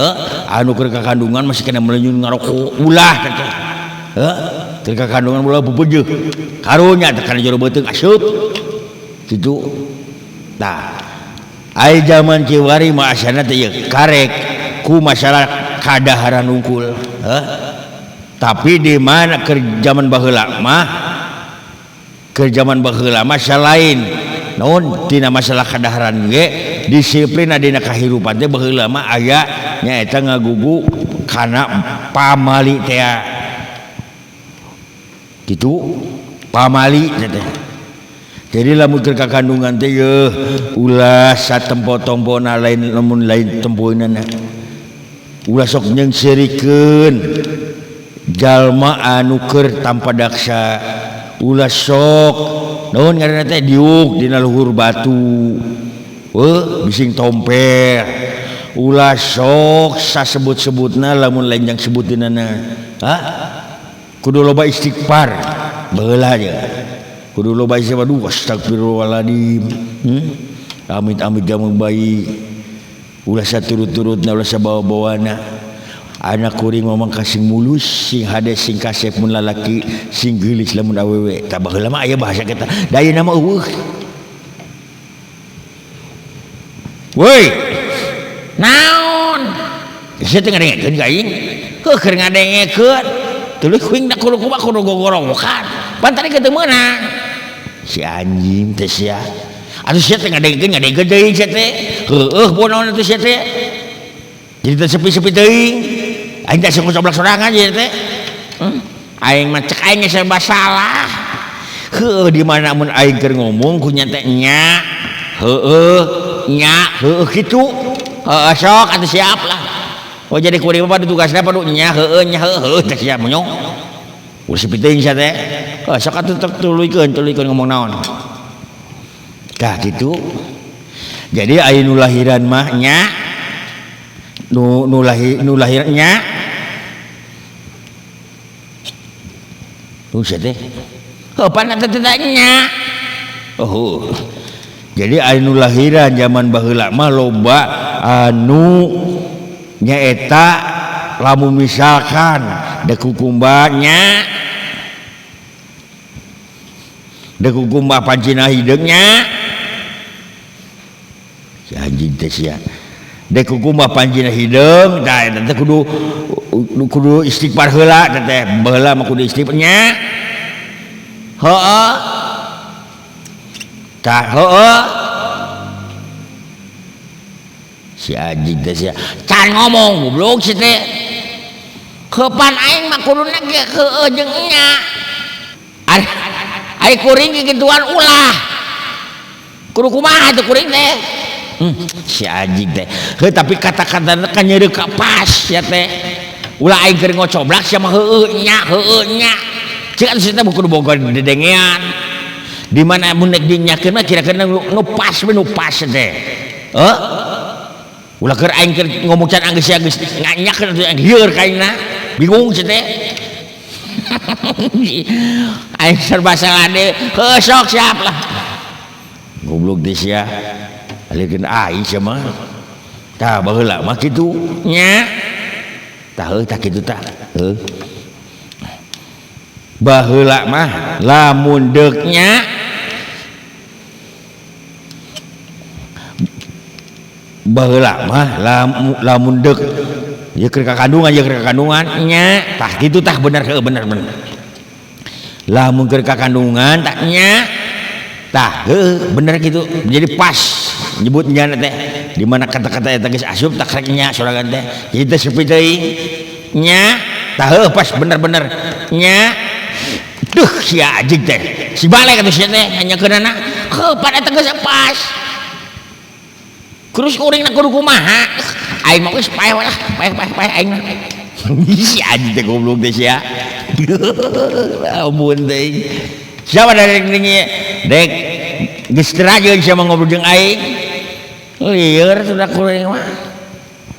anu keur kakandungan masih kena melenyun ngarokok ulah teh keur kakandungan ulah bubeujeug karunya teh kana jero beuteung asup kitu tah ai zaman kiwari mah asana teh karek ku masalah kadaharan unggul tapi di mana ke zaman baheula mah salain naon tina masalah kadaharan ge disiplin dina kahirupan teh baheula mah aya nyaeta ngagugu kana pamali teh kitu pamali teh. Jadi lamun keur kakandungan teh ulah satempo-tempona lain lamun lain tempoeunana ulah sok nyengsirikeun jalma anu keur tanpa daksa ulah sok naon ngaranna teh diuk dina luhur batu bising tomper ulah sok sasebut-sebutna lamun lain yang sebutinana kudu loba istighfar baheula aja kudu loba istighfar astagfirullahaladzim amit-amit jamu bayi ulah saturut-turutna ulah sabawa-bawana anak kuring ngomong kasing mulus sing hade sing kasep mun lalaki sing geulis lamun awewe tah baheula mah aya bahasa kita dayeuna mah eueuh woi naon saya teh ngadengekeun ka aing keur ngadengekeun tuluy kuing da kudu gogorokan pantari kitu meunang si anjing teh sia atuh sia teh ngadengekeun deui sia teh heueuh bonaon atuh sia teh jadi teh sepi-sepi teuing aing teh sok coblak sorangan ieu teh aing mah cek aing serba salah heueuh di mana mun aing keur ngomong ku nya teh nya heueuh kitu sok atuh siap lah oh jadi kuring mah tugasna padu nya heueuh teh sia monyong ulah sepi teuing sia teh sok atuh tuluykeun ngomong naon kah gitu jadi aya nu lahiran mah nya nu lahirnya sia teh pan teh nya jadi aya nu lahiran zaman baheula mah loba anu nyaeta lamun misalkan da kukumbanya da kukumba pancina hideungnya si anjing teh sia da kukumba pancina hideung tah eta teh kudu istighfar heula teh baheula mah kudu istighfarnya heueuh tah heueuh si anjing teh sia can ngomong goblok si teh kepan aing mah kuduna ge heueuh jeung nya ai kuring gituan ulah kudu kumaha tuh kuring teh si anjing teh tapi kata-katana kan nyeureuk ka pas ya teh ulah aing keur ngocoblak sia mah heueuh nya cik atuh sia teh kudu boga dedengean di mana mun nek dinyakeun mah kira-kira nu pas teh ulah keur aing keur ngomong can anggeus nganyakeun atuh lieur ka aingna bingung sia teh aing serba salah deh sok siap lah goblok teh sia alikeun aing sia mah tah baheula mah kitu nya tah tah kitu tah baheula mah lamun deuk nya baheula mah lamun deuk ya keur kakandungan nya tah kitu tah bener lamun keur kakandungan tah nya tah bener gitu jadi pas nyebutnya teh di mana kata-kata eta geus asup tak rek nya sorangan teh kitu sepi teuing nya tah pas bener nya duh sia anjing teh si balik atuh sia teh nyanyakeunana pada eta geus pas terus kuring kudu kumaha aing mah geus paeh lah paeh aing mah si anjing teh goblok teh sia ampun teh siapa dari ini dek geus terajeun sia ngobrol jeung aing lieur sudah kuring mah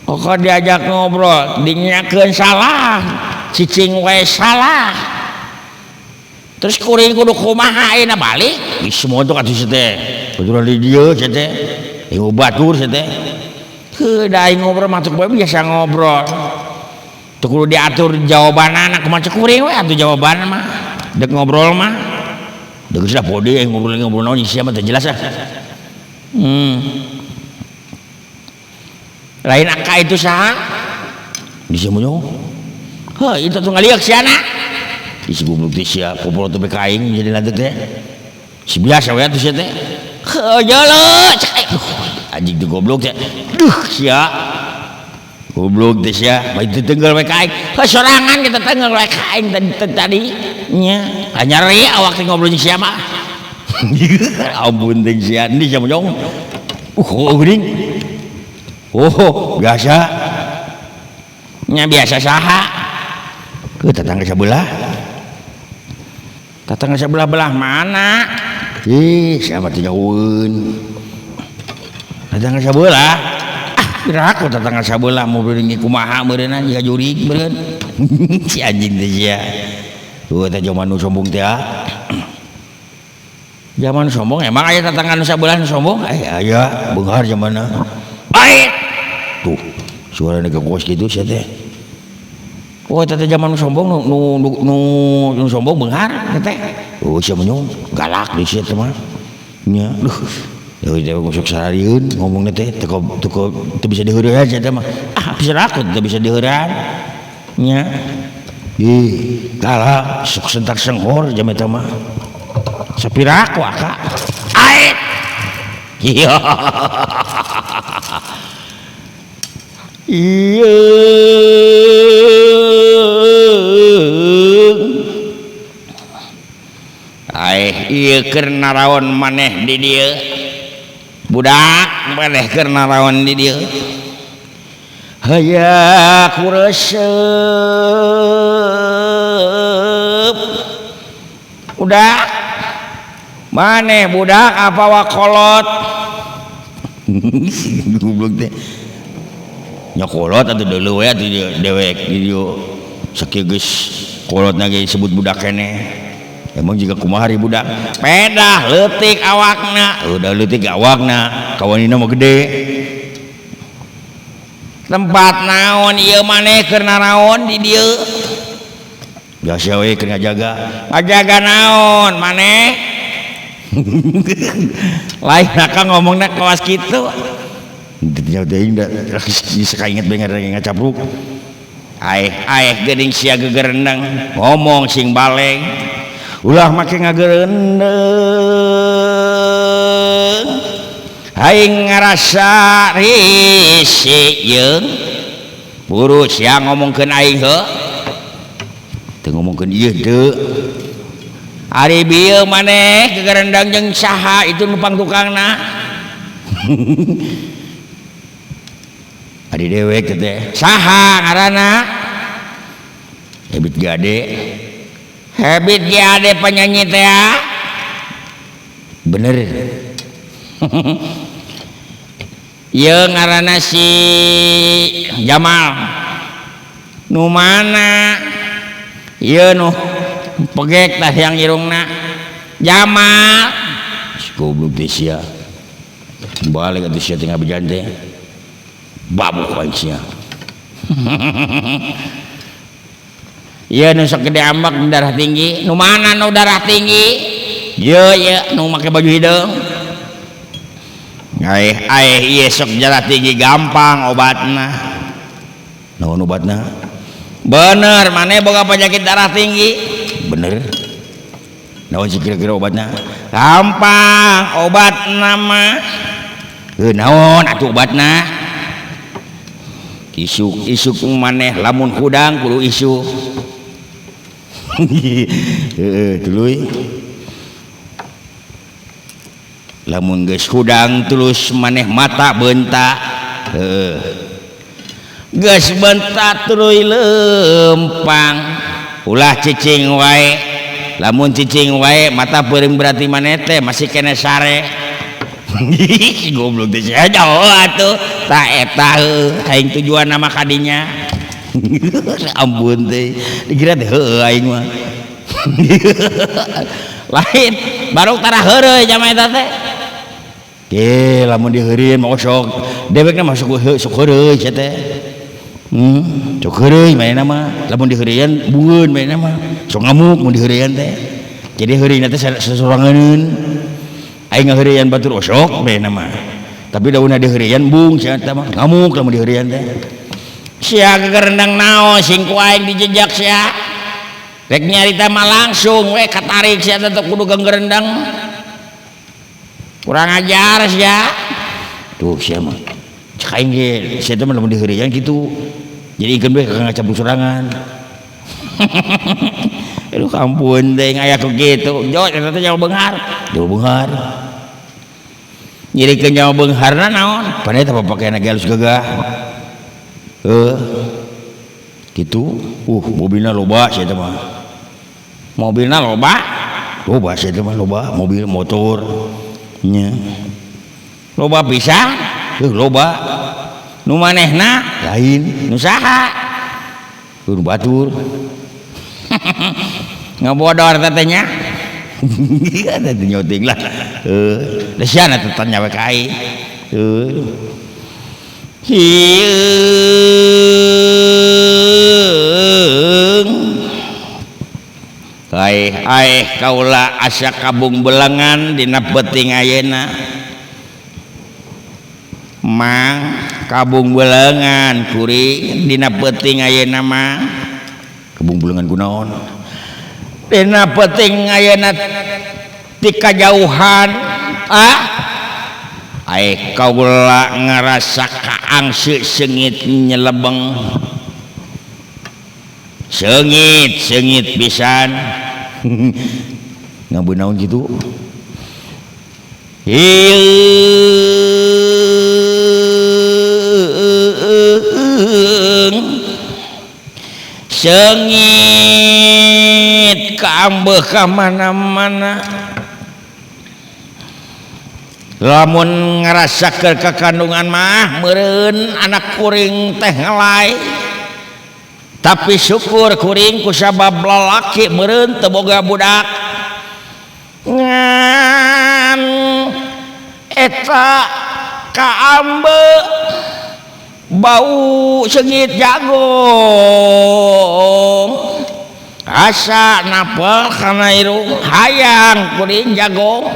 kok diajak ngobrol dinyakeun salah cicing we salah terus kuring kudu kumaha ayeuna balik semua tuh atuh teh betul di dieu teh ieu batur teh heuh da aing ngobrol mah teu biasa ngobrol teu kudu diatur jawabanana kumaha cek kuring we atuh jawaban mah dek ngobrol mah deuk sudah pode aing ngobrol naon sia mah teu jelas ah lain aka itu saha di semuanya heh itu tuh ngaliak siana di si goblok teh sia popolo teh kaing jadi lantek teh si biasa we atuh sia teh heuh jeuleut cek anjing teh goblok teh duh sia goblok teh sia bae teu teunggal we kaing heuh sorangan kita teunggal we kaing tadi nya anyari awak teh ngobrol jeung sia mah ampun teh sia di semuanya geuning oh biasa nya biasa saha ke tetangga sebelah belah mana siapa teh jauheun tetangga sebelah gerak tetangga sebelah mau beureung kumaha meureunna jiga jurig meureun si anjing teh sia tuh teh zaman nu sombong teh zaman sombong emang aya tetangga nu sebelah nu sombong aya beunghar zamanna baik tuh suara nega kos gitu sia teh oh teh zaman sombong nu sombong beunghar teh oh sia mah galak di sia teh mah nya duh ya udah masuk sarieun ngomongna teh teu bisa diheureun sia teh mah bisa rakut teu bisa diheureun nya galak sok sentak senghor jam eta mah sapiraku aka ait iya iya iya keur naraon maneh di dieu budak maneh keur naraon di dieu hayak kuresep udah maneh budak apa wakolot goblok teh nyokolot atau dulu we atuh dewek di dieu sakieu geus kolotna ge disebut budak keneh emang juga kumaha ari budak pedah leutik awakna udah leutik awakna kawanina mah gede tempat naon ieu maneh keur naraon di dieu biasa we keur ngajaga naon maneh lain akang ngomongna kawas kitu teu teuing da sakainget benger ngacapruk aeh geuning sia gegerendeng ngomong sing baleng ulah make ngageurendeng aing ngarasa risih yeung buru sia ngomongkeun aing heuh teu ngomongkeun ieu teu ari bieu maneh gegerendeng jeung saha itu nu pangtukangna ari dewek teh saha ngaranna Hebit Gade penyanyi teh bener ieu ngaranna si Jamal nu mana ieu nu pegek tah yang irungna Jamal goblok teh sia balik atuh sia teh ngabejan teh babuk wae sia ieu nu sok gede ambak darah tinggi nu mana nu darah tinggi ieu nu make baju hideung ieu sok darah tinggi gampang obatna naon obatna bener maneh boga penyakit darah tinggi bener naon sih kira-kira obatna gampang obatna mah naon atuh obatna isuk maneh lamun hudang kudu isuk tuluy lamun geus hudang tulus maneh mata bentak geus bentak tuluy lempang ulah cicing wae lamun cicing wae mata peureum berarti maneh teh masih kena sare Si goblok teh sia jauh atuh tak eta aing tujuan nama kadinya. Ampun teh dikira teh heueuh aing mah. Lain baru tara heureuy jama eta teh. Ke lamun diheureun mah sok dewekna masuk sok heureuy sia teh. Sok heureuy mainna mah lamun diheureun bungeun mainna mah. Sok ngamuk mun diheureun teh. Jadi heureuyna teh sasoranganeun. Aing ngaheureun batur osok mainna mah. Tapi daunna diheureun bung sia teh mah ngamuk lamun diheureun teh. Sia gegerendang naon sing ku aing dijejak sia. Rek nyarita mah langsung we katarik sia teh kudu gegerendang. Kurang ajar sia. Tuh sia mah. Cek aing ge sia teh mah lamun diheureun kitu. Jadi ikeun we ka ngacabung sorangan. Aduh ampun teh aya ku kitu. Jot eta teh nyawa beunghar. Nyawa beunghar. Nyirikeun nyawa beungharna naon? Padahal teh papakeana ge halus gagah. Gitu. Mobilna loba sia teh mah. Mobilna loba. Loba sia teh mah loba, mobil motor. Nya. Loba pisan. Loba. Nu manehna lain, nu saha? Nu batur. Ngabodor teh nya. Ada nyoting lah. Da siana teh tanya we ka aing. Ai kaula asa kabung belengan dina peuting ayeuna. Mang kabung belengan kuring dina peuting ayeuna mah. Kabung belengan kunaon? Dina peuting ayeuna ti kajauhan ai kaula ngarasa kaangse seungit nyelebeng. Seungit pisan. Ngabeun naon kitu? Seungit kaambeuh ka mana-mana. Lamun ngarasakeun kakandungan mah meureun anak kuring teh ngelai. Tapi syukur kuring ku sabab lalaki meureun teu boga budak. Ngan eta kaambeuh bau seungit jagong. Asa napel kana irung hayang kuring jagong.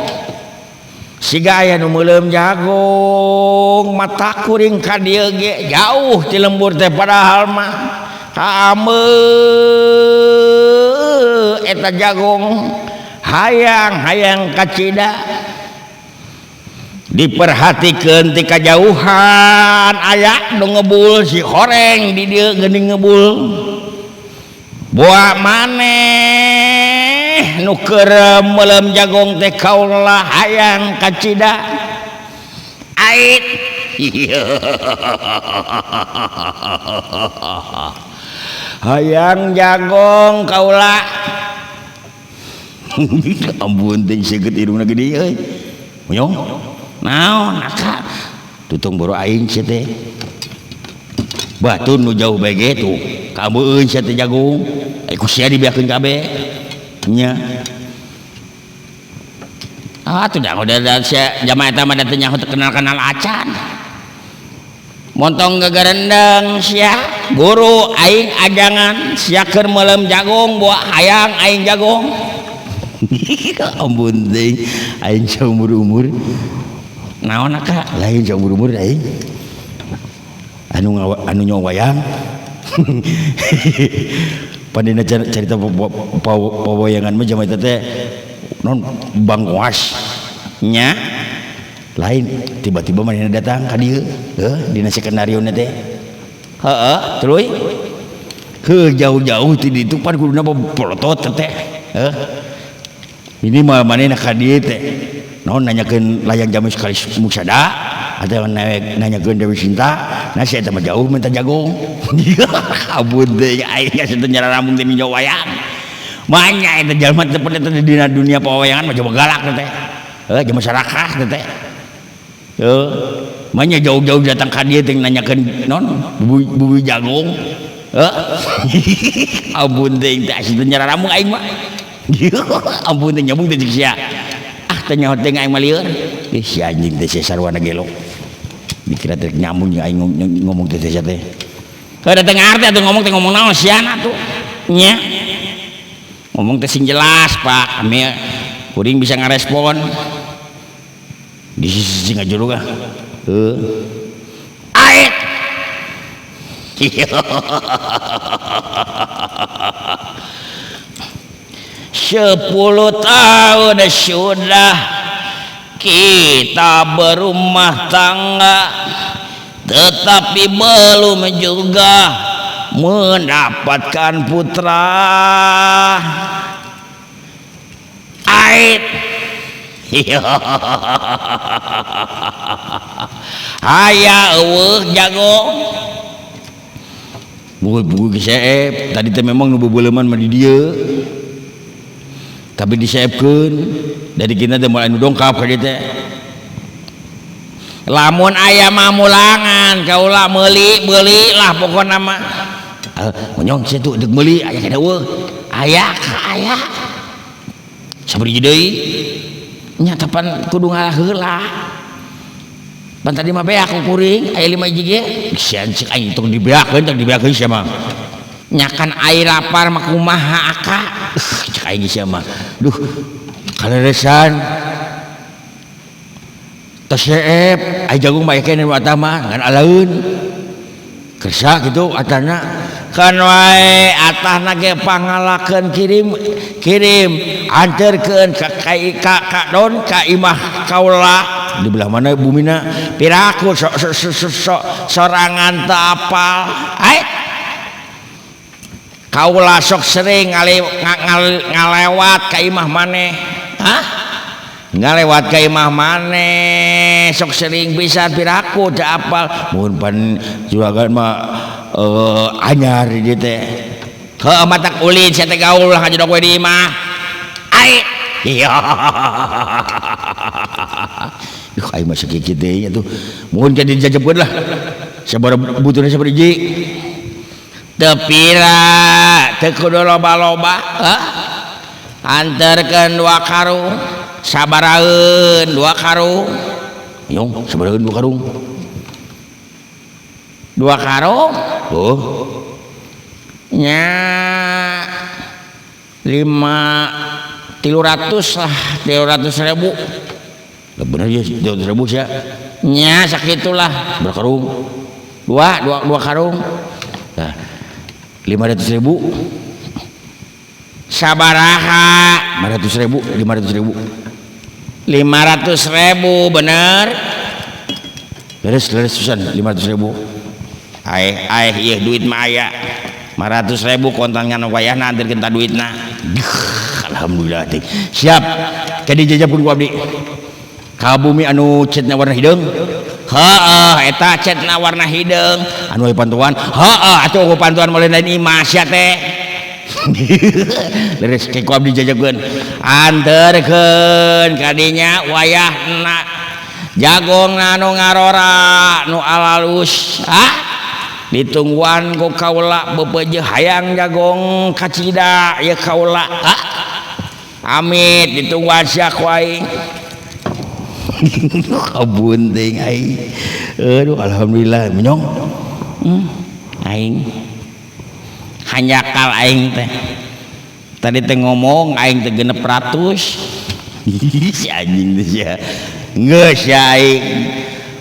Siga aya nu meuleum jagong mata kuring ka dieu ge jauh ti lembur teh padahal mah kaameuh eta jagong hayang kacida diperhatikeun ti kajauhan aya nu ngebul si horeng di dieu geuning ngebul boa maneh nu keur meuleum jagong teh kaula hayang kacida ait hayang jagong kaula. Ampun teh seukeut irungna gede euy. Monyong. Naon aka? Tutong boro aing sia teh. Batur nu jauh bae ge tuh. Kaambeueun sia teh jagung. Ku sia dibiakeun kabeh. Nya. Tuh dah udah sia jamaah eta mah teh nyaho teu kenal-kenal acan. Montong gegerendeng sia guru aing ajangan sia keur meuleum jagung buah hayang aing jagong. Ampun teh aing saumur-umur naon aka lain saumur-umur aing anu nyawa wayang. Pandina cerita pawayangan mah jama eta teh non Bang Was nya lain tiba-tiba manehna datang ka dieu dina skenario na teh terus jauh-jauh ti ditu pan kuduna polotot teh ini mah manehna ka dieu teh naon nanyakeun layang jamu sekali musada atau nanyakeun Dewi Sinta nah si eta mah jauh minta jagong. Abun teh aing geus teu nyararambung teh minjo wayang banyak eta jalma teh pernah di dunia pawayangan mah coba galak teh di masyarakat teh Makanya jauh-jauh datang ke dia teh nanyakeun non bubui jagung. Ampun teh asli nyara ramu aing mah. Ampun teh nyambung teh sia. Teh nyaho teh aing mah lieur. Si anjing teh sarwana gelok. Dikira teh nyambung aing ngomong teh sia teh. Kalau datang arti atuh ngomong teh ngomong naon siana tuh. Nya. Ngomong teh sing jelas, Pak. Kami kuring bisa ngarespon. Di sisi ngajuru kah? Ait. 10 tahun sudah kita berumah tangga, tetapi belum juga mendapatkan putra. Ait. Aya eueuh jago. Buku diseep tadi teh memang nu beuleman mah di dieu. Tapi diseepkeun dari kita teh mulai nu dongkap ka dieu teh. Lamun aya mamulangan kaula meuli lah pokona mah. Monyong sia tuh deuk meuli aya kana eueuh. Aya sabari deui. Nya tapan kudu ngalah heula. Pan tadi mah beak kuring aya 5 hiji ge. Sian cek aing tong dibeakeun sia mah. Nyakan air lapar mah kumaha aka. Cek aing sia mah. Duh, kaleresan. Tos seep, ai jagung mah kene nu atah mah ngan alaeun. Kersa kitu atana. Kan wae atahna ge pangalakeun kirim anterkeun ka don ka imah kaula di belah mana bumina piraku sorangan teu apal kaula sok sering ngalewat ka imah maneh ngalewat ka imah maneh sok sering pisan piraku teu apal mun pan juragan mah anyar di teh heuh matak ulin sia teh gaul ngajodok we di imah ai iya ai mah sakitu teh atuh mun ka dijajabkeun lah sabaraha butuhna sabaraha hiji teu pira teu kudu loba-loba anterkeun 2 karung sabaraeun 2 karung nyong sabaraeun 2 karung 2 karung nya 300 lah 300.000 bener ya 300.000 sia nya sakitulah berkarung 2 karung nah 500.000 sabaraha 500.000 bener beres pisan 500.000 iya duit mah aya 500.000 kontan ngan wayahna anterkeun ta duitna. Alhamdulillah teh. Siap. Kadi jajabkeun ku abdi. Ka bumi anu cetna warna hideung. Heeh, eta cetna warna hideung. Anu aya pantuan. Heeh, atuh pantuan mulai lain imah sia teh. Leres ke ku abdi jajabkeun. Anterkeun ka dinya wayahna. Jagung anu ngarora nu alalus. Ditungguan ku kaula bebeujeuh hayang jagung kacida ya kaula amit ditungguan sia ku aing kabunting aing aduh alhamdulillah menyong aing hanyakal aing teh tadi teh ngomong aing teh 600 si anjing teh sia geus ya aing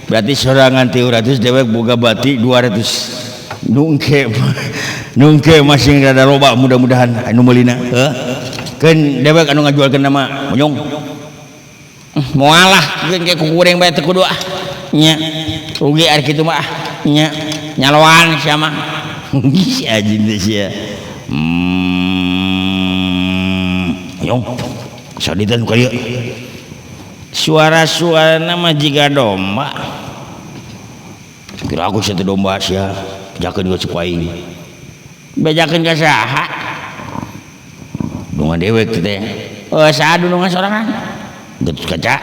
berarti sorangan 300 dewek boga bati 200 nungke masih rada loba mudah-mudahan anu meulina keun dewek anu ngajualkeun nama monyong moalah keun ke kuring bae teu kudu nya rugi ari kitu mah nya nyaloan sia mah si anjing teh sia monyong saditan ka ieu suara-suarana mah jiga domba kira aku satu domba sia jakeun ka Cipaing bejakeun ka saha dungan dewek teh saha dunungan sorangan geus kaca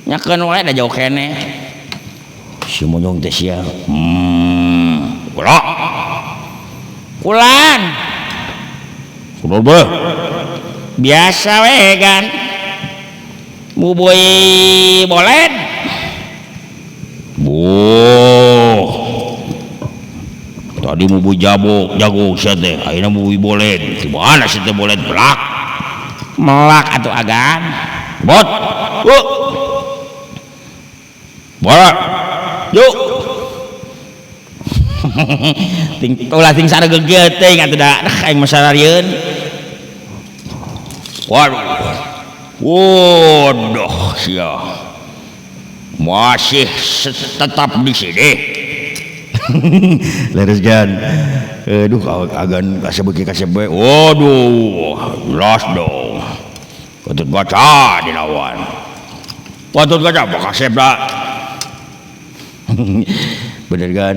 nyakeun wae da jauh kene si monyong teh sia kulan biasa we kan bubui boled tadi bubui jago sia teh ayeuna bubui boled di mana sia teh boled melak atuh agan bot bolak yuk ting sarege teuing atuh da aing masararieun waduh sia masih tetap di sini leres gan aduh agan kasebeuki kasebe waduh jelas dong patut baca di lawan patut baca kaseb da bener kan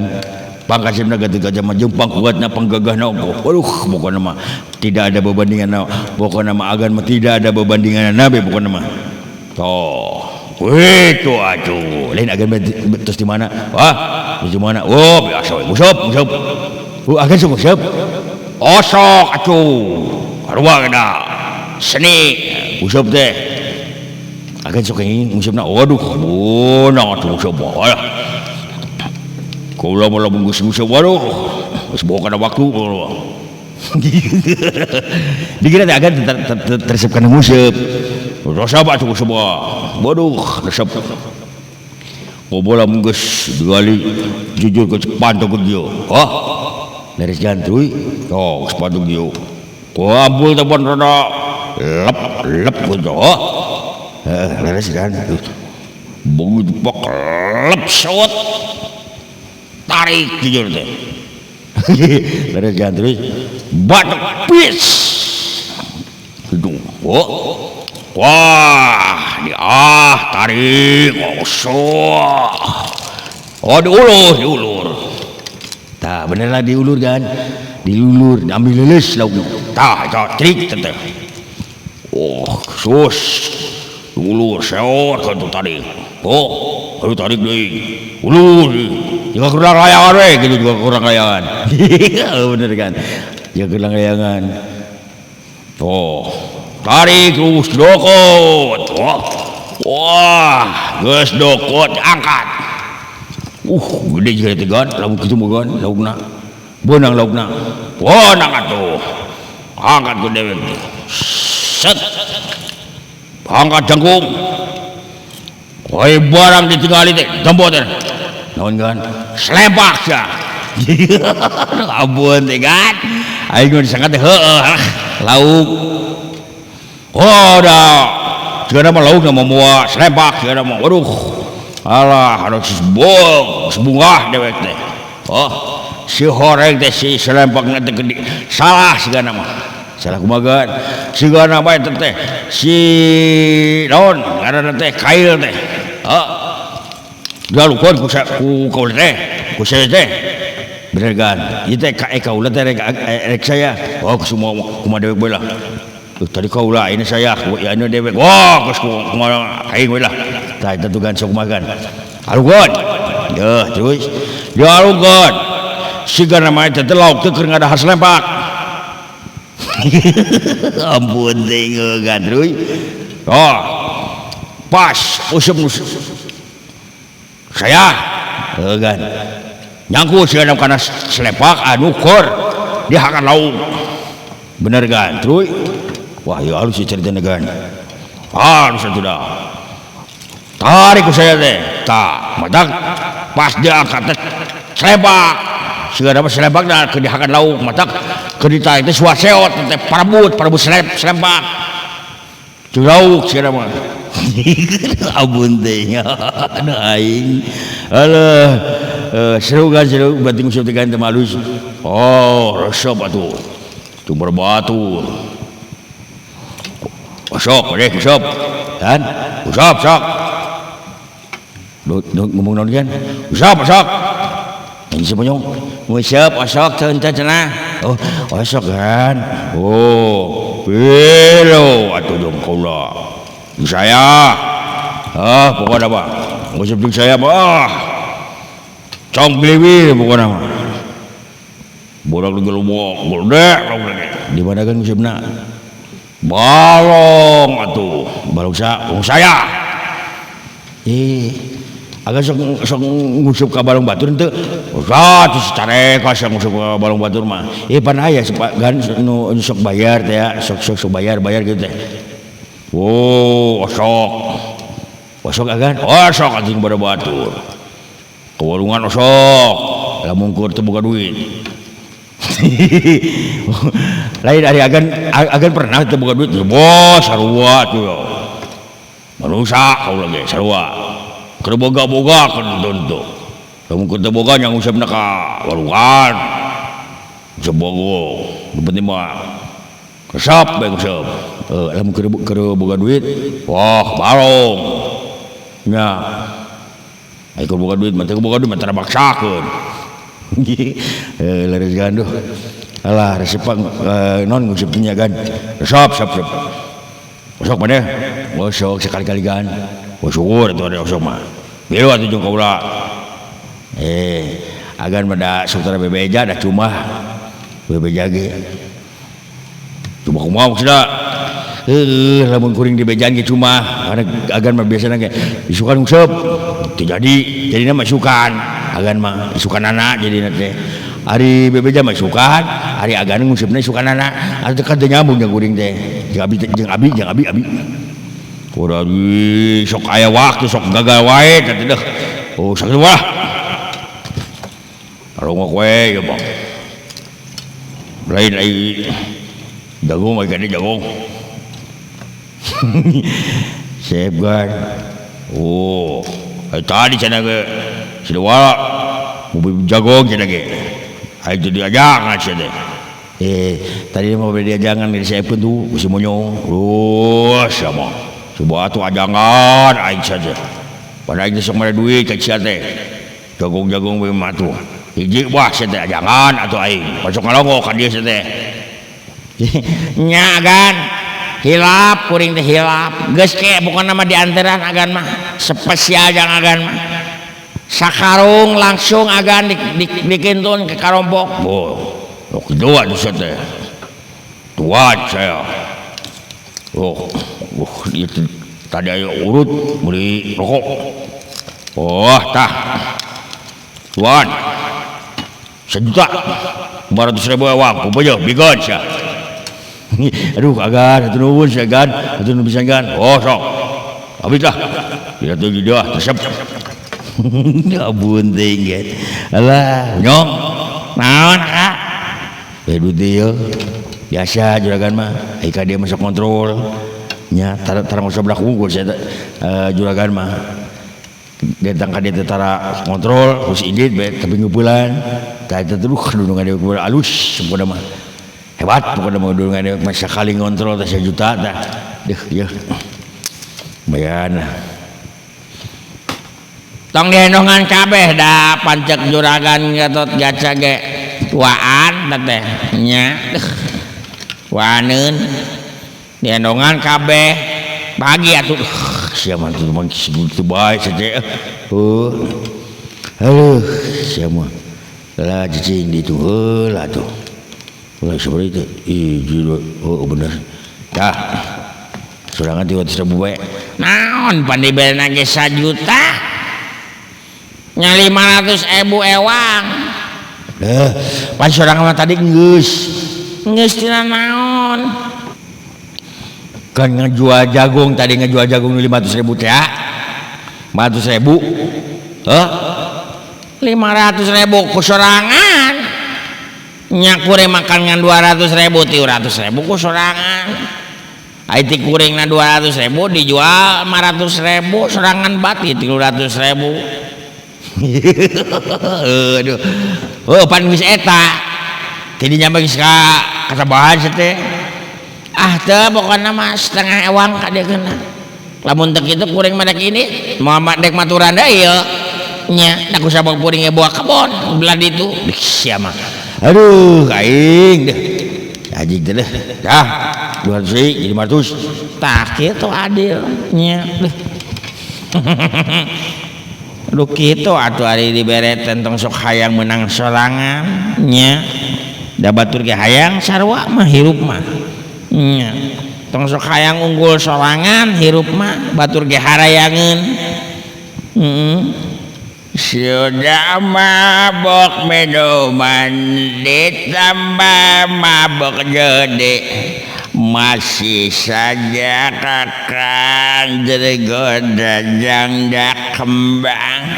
pangkasibna gaduh gajah mah jeung pangkuatna panggagahna waduh pokona mah tidak ada berbandingan pokona mah agan mah tidak ada berbandingan nabe pokona mah toh itu atuh lain agan terus di mana di mana biasa we musab agan sok musab osok atuh arwah da seni musab teh agan sok ini musabna waduh bonang atuh musab kula malah menggus-gus waduh geus bawa kana waktu dikira teh agan tersep kana musab resep atuh musab waduh resep bola menggus digali jujur ke pantu ke dia dari jantui geus pantu dia ampul teh pon rada lep gitu leres kan begitu pak lep sawat tarik jujur teh leres jantui batuk pis gitu wah tarik diulur tah bener lah diulur kan diulur ambil leles lauk tah trik teh sus diulur seor kan tu tarik aduh tarik deui ulur juga kurang layangan we gitu juga kurang layangan bener kan juga kurang layangan tarik terus dokot wah geus dokot angkat gede juga itu kan lauk gitu mah kan laukna benang laukna bonang atuh angkat gede set angkat jangkung woi barang ditinggali teh gembot teh naon kan slepak sia ampun teh kan aing nu disangka teh heueuh lauk dah segala mah lauk nama mua slepak segala mah waduh alah harus sebungah dewek teh si horeng teh si selempakna teh gede salah segala mah salah kumaha segala mah eta teh si naon ngaranna teh kail teh dialukon ku kaul teh ku saya teh bener kan ieu teh kaula teh rek saya semua kumaha dewek bae lah tadi kau lah ini saya ya ini dewek wah geus kumaha aing we lah tah eta tuh kan sok makan alugon terus dia alugon sigana mah eta teh lauk teh keur ngadahar lempak ampun teh kan terus pas useup saya kan nyangkut sigana kana selepak anu kor dihakan lauk bener kan terus wah ya halus cerita negan halus sudah tarik saya teh tak matak pas dia angkat teh selebak segala apa selebak dah ke dihakan lauk matak ke dita itu suaseot teh parabut selebak lauk segala mah abun teh ada aing alah seru kan seru bating usap teh kan teh malus resep atuh tu berbatu usap deh usap kan usap ngomong naon kan usap ini semuanya usap teu cenah usap kan pilo atuh dong kaula saya Pokoknya apa ngusip jeung saya mah cong biliwir pokoknya mah borak digelubok gede di mana kan ngusipna balong atuh balong saya agak sok ngusip ka balong batur henteu terus careka sok ngusip ka balong batur mah pan aya gan nu sok bayar teh ya sok bayar gitu teh osok agan osok anjing pada batur kewalungan osok lamun keur teu boga duit lain dari agan pernah teu boga duit bos sarua tuh manusia kau lagi sarua keur boga-boga kan tentu lamun keur teu boga nya ngusipna ka walungan jebogo penting mah kesap bae ngusip lamun keur boga duit wah balong nya ai keur boga duit mah teu boga duit mah tara maksakeun laris ganduh alah resepang non ngusipnya kan resep osok mana osok sekali-kali kan syukur itu ada osok mah biru atuh jeung kaula agan pada saudara bebeja da cuma bebeja ge cuma kumaha maksudna lamun kuring di bejaan ge cuma karena agan mah biasana ge isukan ngusep teu jadina mah isukan agan mah isukanana jadina teh ari bebeja mah isukan ari agan ngusepna isukanana atuh kan teu nyambung jeung kuring teh jeung abi udah sok aya waktu sok gagal wae teh deh sakit wae arongok wae ya bang lain ai jagung ai gede jagung safeguard tadi cenah ge sidewala mobil jagung cenah ge ai teu diajangan cenah tadi mau beli diajangan di siapkeun tuh si monyong sama coba atuh ajangan aing saja pada aing sok mere duit ka cia teh jagung-jagung we mah tuh hiji wah sia teh ajangan atuh aing masuk ngalongok ka dieu sia teh nya agan hilap kuring teh hilap geus ke bukan nama diantaran agan mah spesial jang agan mah sakarung langsung agan dikintun ke karompok kedua di sia teh tuan saya itu tadi ayo urut beli rokok tah tuan 1.200.000 uang kumpulnya bigon sya aduh agan atuh nuwun sya agan atuh nu bisa agan sok habis lah tidak tuh dia tersep abun tinggi alah nyong naon kak duit dia biasa juragan mah aika dia masuk kontrol nya tarang usah belah unggul saya juragan mah datang ka dia tara kontrol terus indit tapi ngeupulan tah eta tuh dudungan dia alus sempurna mah hebat pokoknya mah dudungan dia masa kali ngontrol teh 1 juta tah deuh ieu bayana tong diendongan kabeh da pancek juragan gatot gaca ge tuaan teh nya waneun diendongan kabeh pagi atuh sia mah tuh mah segitu bae saja sia mah lah cicing di itu lah tuh ulah seperti itu bener dah sorangan 300.000 bae naon pan dibelena ge 1 juta nya 500.000 ewang pan sorangan mah tadi geus tina naon kan ngejual jagung tadi ngejual jagung 500.000 teh 500.000 500.000 ku sorangan nya kuring makan ngan 200.000 300.000 ku sorangan ai ti kuringna 200.000 dijual 500.000 sorangan bati 300.000 aduh pan geus eta tadi nyampe geus ka kasabahan teh teh pokoknya mah setengah ewang ka dia kena lamun teu kitu kuring mah ini Muhammad dek maturan da ieu nya da ku sabab kuring bawa kebon belah ditu sia mah aduh aing deh anjing teh dah 200 jadi 500 tah kitu adil nya Lu kitu atuh ari dibereten tong sok hayang menang sorangan nya. Da batur ge hayang sarua mah hirup mah. Nya. Tong sok hayang unggul sorangan hirup mah batur ge harayangeun. Sudah mabok minuman ditambah mabok judi masih saja kakang jergoda jangdak kembang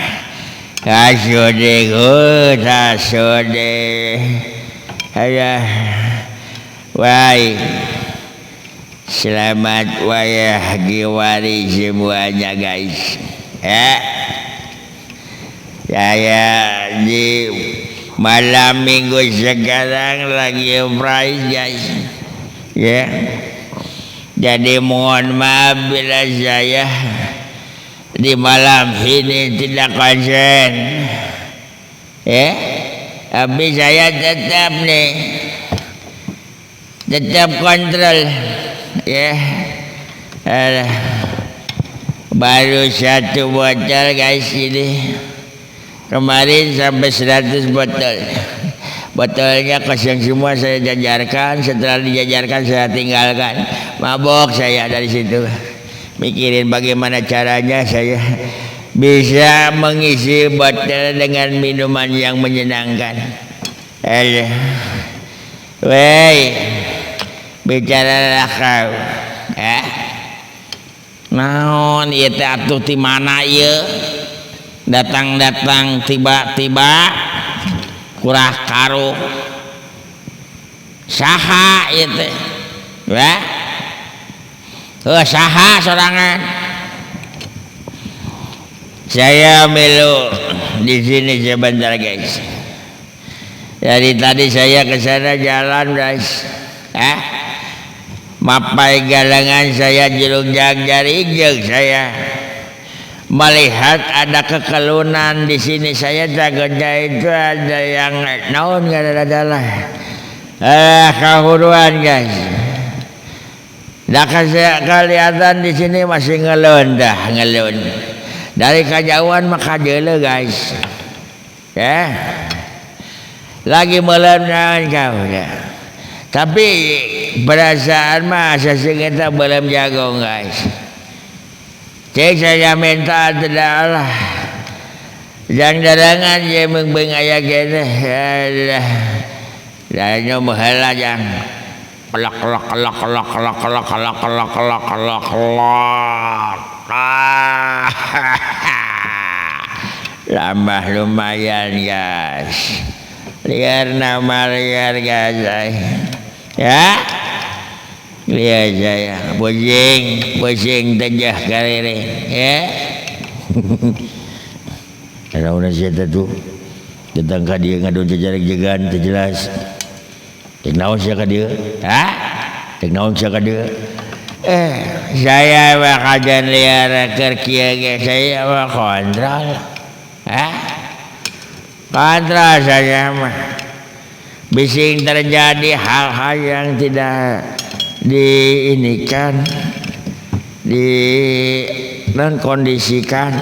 kasudi kutasudi ayah wai selamat wayah giwari semuanya guys ya. Saya di malam minggu sekarang lagi price guys ya. Jadi mohon maaf bila saya di malam ini tidak konsen ya. Tapi saya tetap kontrol ya. Baru satu botol guys ini. Kemarin sampai 100 botol. Botolnya kosong semua saya jajarkan. Setelah dijajarkan saya tinggalkan. Mabok saya dari situ. Mikirin bagaimana caranya saya bisa mengisi botol dengan minuman yang menyenangkan. Woi, bicaralah kau. Naon ieu teh atuh ti mana ieu? Datang-datang tiba-tiba kurah karo saha itu ya saha sorangan saya melu di sini sebentar guys. Dari tadi saya ke sana jalan guys mapai galangan saya jeruk jari saya melihat ada kekelunan di sini. Saya takutnya itu ada yang naon nggak ada kahuruan guys. Dah saya kelihatan di sini masih ngelun dari kejauhan maka jele guys ya lagi melenang kau ya. Tapi perasaan mah sesungguhnya belum jago guys. Cek saya minta tidaklah yang darangan dia mengbengaya gini ya nyoba hela yang kelak lambah lumayan guys liar nama liar guys ya. Lihat saya pusing tajah karere ya. Ada orang siapa tu tentang dia ngadu jajaran terjelas. Teknaon siapa dia? Teknaon siapa dia? Saya bakajan liar kerkia saya mah kontrol. Kontrol saya mah. Bising terjadi hal-hal yang tidak diinikan dan kondisikan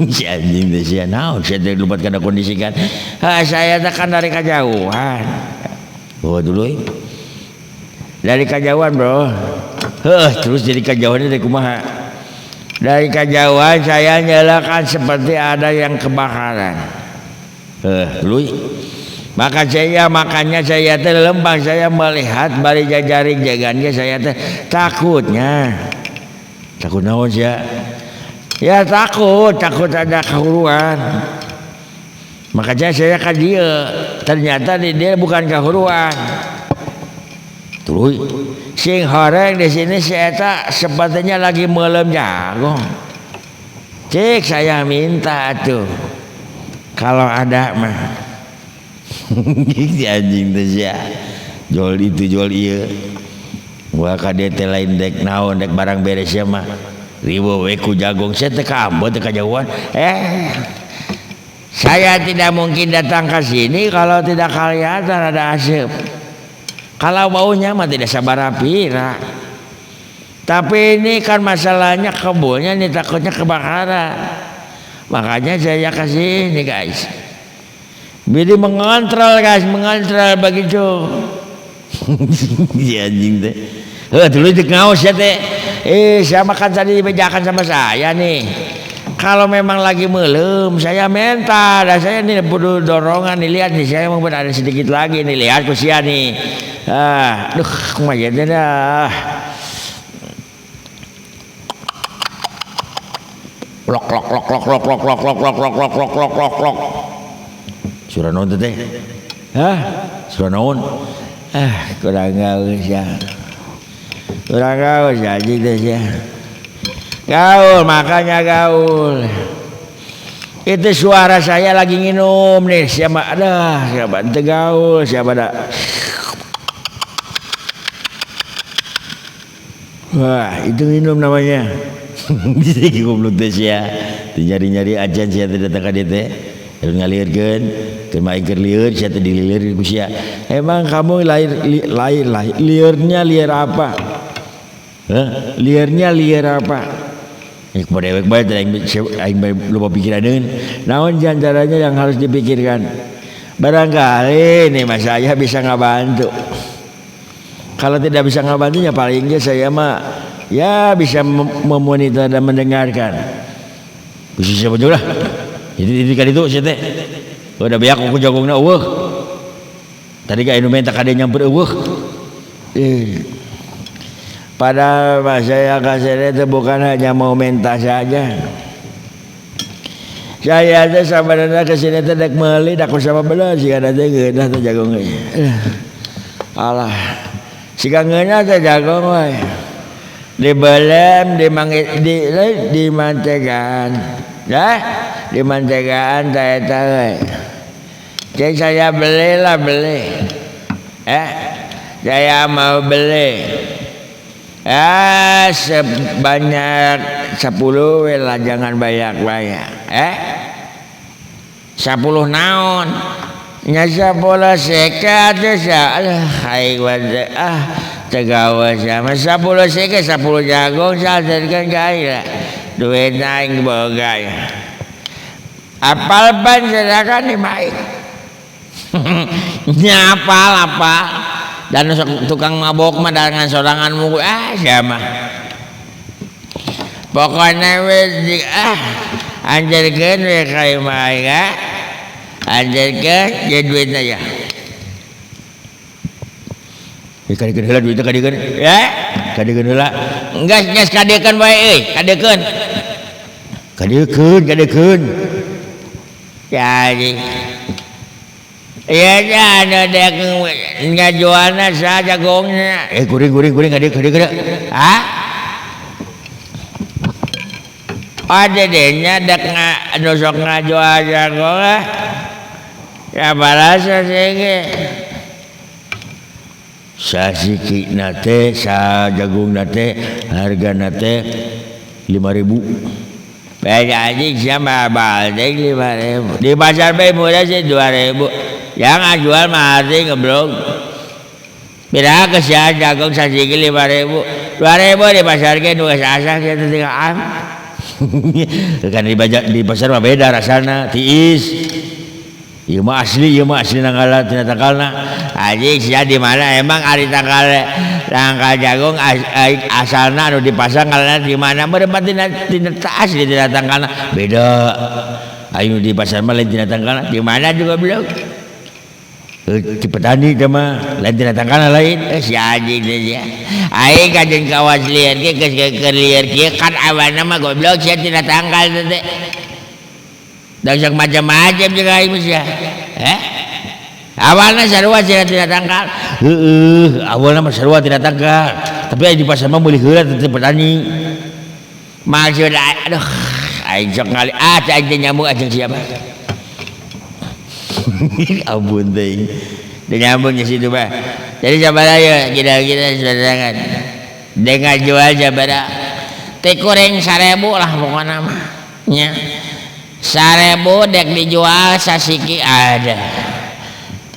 si anjing teh sia naon saya teh lupa kana kondisikan saya tekan dari kejauhan dulu dari kejauhan bro terus dari kejauhan dari kumaha dari kejauhan saya nyalakan seperti ada yang kebakaran dulu makanya saya terlempang saya melihat bari jajaring jagannya saya takut naon ya takut ada kehuruan makanya saya ke dia ternyata dia bukan kehuruan terus sing horeng di sini saya sepertinya lagi melem jago cek saya minta tuh kalau ada mah si anjing teh sia jual itu jual ieu gua kade teh lain dek naon dek barang beres ya mah ribu we ku jagung saya teh ka ambon teh kajauhan saya tidak mungkin datang ke sini kalau tidak kelihatan ada asap kalau baunya mah tidak sabar pira Tapi ini kan masalahnya kebunnya nih takutnya kebakaran. Makanya saya kasih ini guys. Jadi mengontrol guys, mengontrol begitu. Si anjing teh. Dulu itu ngaus ya teh. Saya makan tadi dibejakan sama saya nih. Kalau memang lagi melem, saya minta. Dan saya nih perlu dorongan nih, lihat nih saya mau ada sedikit lagi nih, lihat kusia nih. Duh, kemarin dah. Lok lok lok lok lok lok lok lok lok lok lok lok lok lok lok. Surah naon teh? Surah naon? Kurang gaus ya. Kurang gaus ya anjing teh ya. Gaul, makanya gaul. Itu suara saya lagi nginum nih, siapa ente gaul, siapa ada. Wah, itu minum namanya. Bisa goblok teh sia. Nyari-nyari ajan sia teh datang ka dieu teh. Harus ngalirkeun, keur main keur lieur sia teh dililir ku sia. Emang kamu lahir liurnya liar apa? Liarnya liar apa? Kepada dewek bae teh aing lupa pikiraneun. Naon caranya yang harus dipikirkan? Barangkali nih Mas saya bisa ngabantu. Kalau tidak bisa ngabantunya palingnya saya mah ya bisa memonitor dan mendengarkan. Bisa siapa juga lah. Itu kan itu saya teh. Udah banyak aku jagongna eueuh. Tadi ka anu minta kade nyamper eueuh. Padahal saya kasih itu bukan hanya mau minta saja. Saya teh sabarana kesini teh dek meuli dak sama belas sih ada teh geudah teh jagong ge. Alah. Siga ngeunah teh jagong we. Dibelem dimantegan. Dah, dimantegan teh eta we. Jadi saya belilah beli. Saya mau beli. Sebanyak 10 lah jangan banyak-banyak. 10 naon? Nya 10 seket alah ai wae tegawa sama 10 seket 10 jagung saderkeun ka aing. Duit aing boga ya. Apal ban sadakan di maik. Nya apal. Dan tukang mabok mah dengan soranganmu siapa pokoknya wes anjarkan we kai mai anjarkan jadi duitnya ya kadekeun heula duitnya kadekeun ya kadekeun heula geus kadekeun bae kadekeun jadi iya ada dek ngajualna sa jagongnya. Kuring kadek. Ada dehnya dek nusok ngajual jagong. Ya balasa sege. Sa siki nate sa jagung nate harga nate 5.000. Beda aja sama baldek 5.000. Di pasar bae murah sih 2.000. Yang jual mati ngeblok. Beda ke sia jagung sasiki 5.000. 2.000 di pasar ge nu asa kitu teh am. Kan di pasar mah beda rasana, tiis. Ieu mah asli nangala tina tangkalna. Aji sia di mana emang ari tangkal jagung asalna anu dipasang ngaranna di mana berepat tina asli tina tangkalna. Beda. Ayo di pasar mah lain tina tangkalna, di mana juga belum. Di petani sama lain tina tangkalna lain si anjing teh sia. Aing kajen kawas liar ge geus liar kieu kan awana mah goblok sia tina tangkal teh. Dasar macam-macam juga aing sia. Awalna sarua tina tangkal. Awalna mah sarua tina tangkal. Tapi di pasar mah meuli heula teh petani. Maksud aduh aing sok ngali aing teh nyambung ajeng siapa? Ampun teh. Dia nyambungnya situ bah. Jadi sabaraha ya kita sadangan. Dengan jual sabaraha. Teh goreng 1.000 lah pokona mah. Nya. 1.000 dek dijual sasiki ada.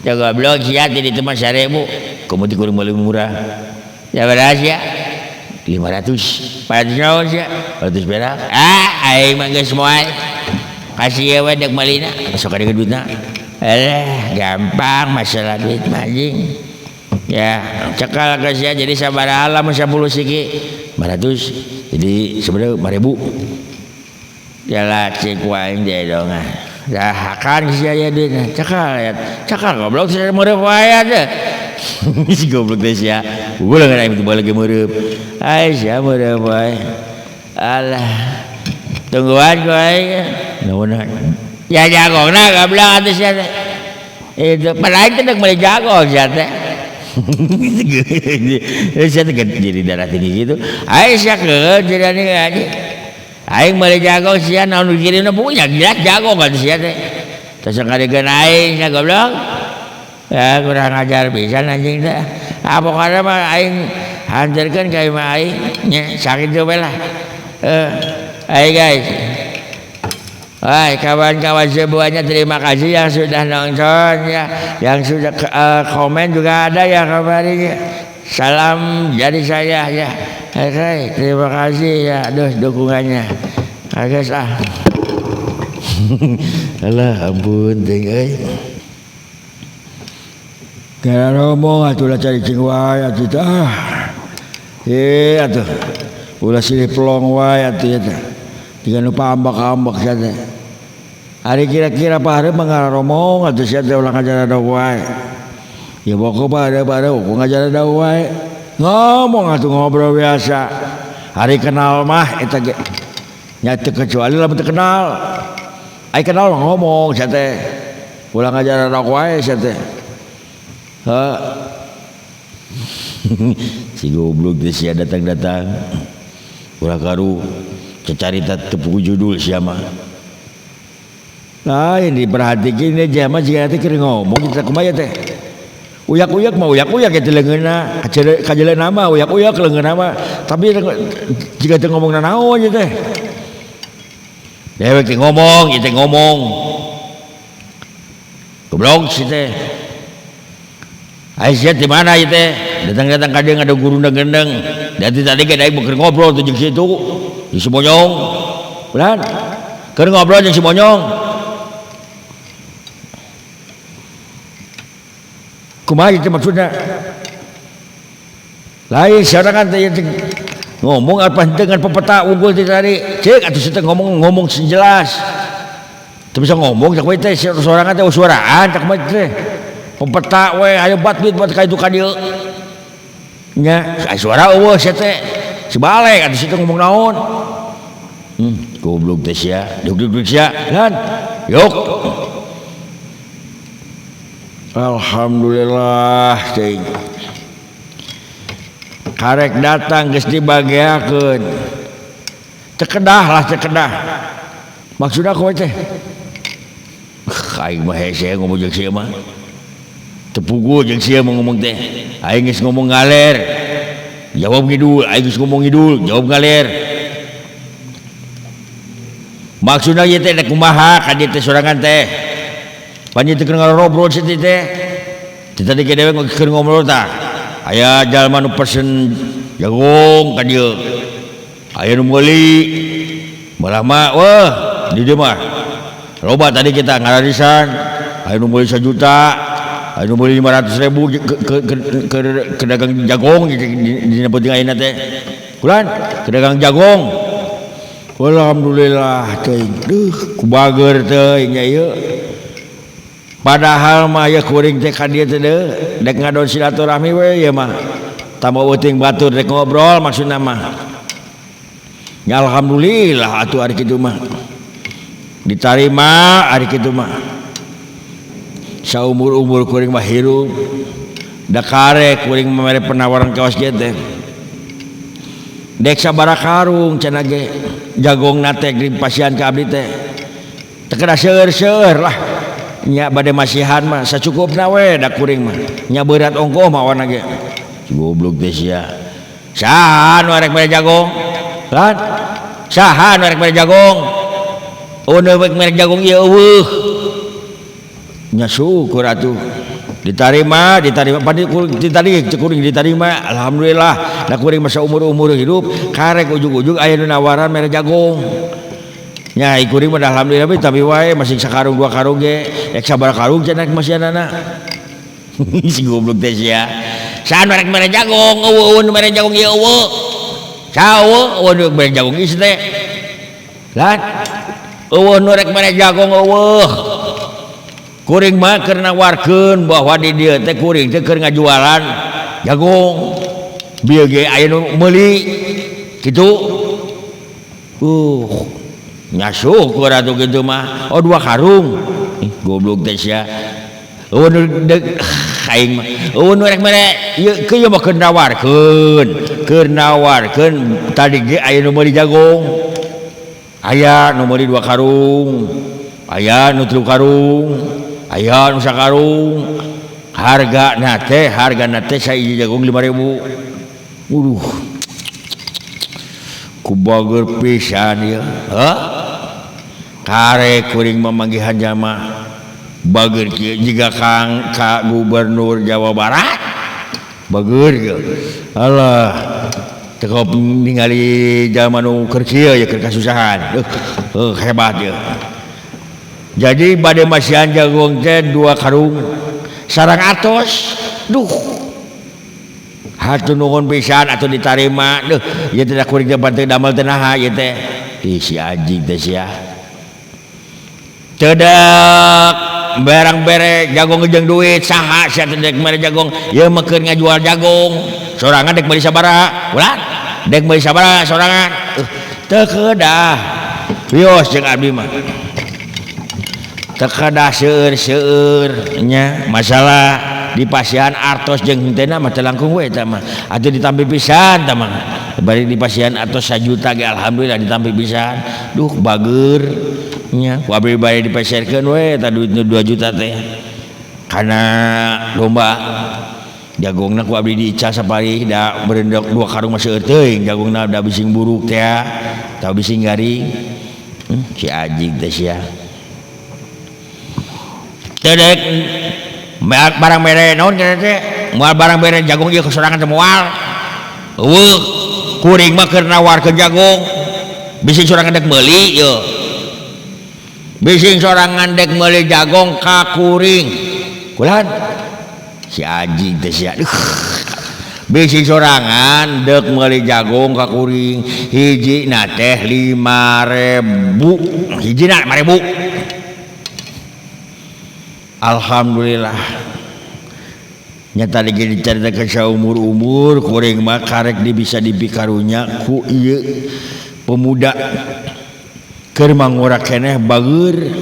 Jaga blog sia di ditu mah 1.000. Komo ti goreng paling murah. Sabaraha sia? 500 naon sia 500 perak aing mah geus moal kasih we dek malina sok ada duitna gampang masalah duit anjing ya cekal ke sia jadi sabaraha lamun 10 siki 500 jadi sebenarnya 5.000 jalan cek waing dia dong dah akan sia ya duitna cekal goblok saya meureup wae aja si goblok teh sia ulah ngana itu balik meureup ai sia meureup wae alah tungguan ku aing naon ya jagongna goblok atuh sia teh itu padahal teh deuk meuli jagong sia teh sia teh jadi darah tinggi gitu ai sia keun jadi anjing aing meuli jagong sia naon kirimna punya jelas jagong atuh sia teh terus ngadegeun aing sia goblok ya kurang ajar pisan anjing teh pokona mah aing hanterkeun ka imah aing nya sakit we lah hai guys hai kawan-kawan semuanya terima kasih yang sudah nonton ya yang sudah komen juga ada ya kabarnya salam dari saya ya hai terima kasih ya aduh dukungannya guys alah ampun ting euy gara ngomong atuh lah cari cing wae atuh tah atuh ulah silih pelong wae atuh ya teh tiga nu paambak-ambak sia teh ari kira-kira pahareup ngaromong atuh sia teh ulah ngajara wae ya pokok pada uku ngajara wae ngomong atuh ngobrol biasa hari kenal mah eta ge nya teu kecuali lamun teu kenal ai kenal mah ngomong sia teh ulah ngajara wae sia teh si goblok teh sia datang-datang ulah karu cecarita teu judul sia mah lain diperhatikeun aja mah jika teh keur ngomong kita kumaha teh uyak-uyak mah uyak-uyak eta leungeunna kajeleuna mah uyak-uyak leungeunna mah tapi jika teu ngomongna naon teh dewek teh ngomong ieu teh ngomong goblok si teh Aisyah di mana itu? Datang-datang kadang ada guru gendeng. Dari tadi kita ibu ngobrol tuh jeung situ di Sibonyong. Bulan. Keur ngobrol jeung Sibonyong. Kumaha itu maksudnya? Lain sorangan teh ngomong apa dengan pepeta unggul tadi. Cek atuh kita ngomong sejelas. Teu bisa ngomong cak we teh sorangan teh suaraan cak mah teh. Pempeta we ayo batbit buat ka itu ka dieu nya suara eueuh sia teh sibalik atuh situ ngomong naon goblok teh sia duk sia kan yuk alhamdulillah teh karek datang geus dibagiakeun cekedah maksudna kowe teh aing mah hese ngomong jeung sia mah tepugu jeung sia ngomong teh aing geus ngomong ngaler jawab ngidul aing geus ngomong ngidul jawab ngaler maksudna ieu teh kumaha ka dieu teh sorangan teh panji teu keur ngarobrol si teh tadi ke dewe keur ngobrol tah aya jalma nu pesen jagung ka dieu aya nu meuli malah mah wah di dieu mah loba tadi kita ngararisan aya nu meuli 1 juta anu beli 500.000 ke dagang jagung di penting ayeuna teh. Kulan ke dagang jagung. Alhamdulillah teh. Duh, kubager teh nya ieu. Padahal mah ya kuring teh ka dieu teh deuh, dek ngadon silaturahmi we ya mah. Tambah euting batur dek ngobrol maksudna mah. Ya alhamdulillah atuh ari kitu mah. Ditarima ari kitu mah. Saumur-umur kuring mah hirup da karek kuring mere penawaran kawas kieu teh dek sabaraha karung cenah ge jagongna teh dipasihan ka abdi teh teu kada seueur-seueur lah nya bade masihan mah sacukupna we da kuring mah nya berat ongkoh mah wana ge goblok teh sia saha nu arek mere jagong kan saha nu arek mere jagong nu arek mere jagong ieu eueuh nya syukur atuh diterima kuring diterima alhamdulillah da kuring masa umur hidup karek ujug-ujug aya nu nawaran mere jagung nya kuring mah alhamdulillah tapi wae masih sakarung dua karung ge ek sabar karung cenah masih anak si goblok teh sia saan merek mere jagung eueuh nu mere jagung ieu eueuh saeueuh eueuh nu mere jagung geus teh lan eueuh nu rek mere jagung eueuh kuring mah keur nawarkeun bahwa di dieu teh kuring teh keur ngajualan jagung bieu ge aya nu meuli kitu nya syukur atuh kitu mah oh 2 karung goblok teh sia eueuh nu aing mah eueuh nu rek mere ieu keur mah keur nawarkeun tadi ge aya nu meuli jagung aya nu meuli 2 karung aya nu 3 karung aya nu sakarung hargana teh saiji jagung 5.000 ku bager pisan ieu karek kuring mamanggihan jama bager kieu jiga Kang ka Gubernur Jawa Barat bager kieu alah teu ningali jalma nu keur kieu ya keur kasusahan hebat ieu. Jadi bade masihan jagung teh 2 karung sareng atos duh hatur nuhun pisan atuh ditarima duh ieu teh kuring teh banteu damel teh naha ieu teh si anjing teh sia cedak barang bere jagung jeung duit saha sia teh dek mere jagung ieu mah keur ngajual jagung sorangan dek meuli sabaraha ulah dek meuli sabaraha sorangan teu kedah wios jeung abdi mah tekadah seueur nya masalah di pasihan artos jeung hentena mah teu langkung we eta mah atuh ditampi pisan tah mah bari di pasihan artos 1 juta ge alhamdulillah ditampi pisan duh bager nya ku abdi bari dipeserkeun we tah duit 2 juta teh kana lomba jagungna ku abdi diical sapari da berendak 2 karung mah seueur teuing jagungna da bising buruk teh tah bising garing si anjing teh sia tedek barang mere naon kana teh moal barang mere jagung ieu kesorangan teh moal eueuh kuring mah keur nawarkeun jagung bising sorangan dek meuli ieu bising sorangan dek meuli jagung ka kuring kulan si anjing teh sia bising sorangan dek meuli jagung ka kuring hijina teh 5.000 hijina 5.000 alhamdulillah nyata lagi diceritakan saumur-umur kuring mah karek bisa dipikarunya ku ieu pemuda keur mangura keneh bager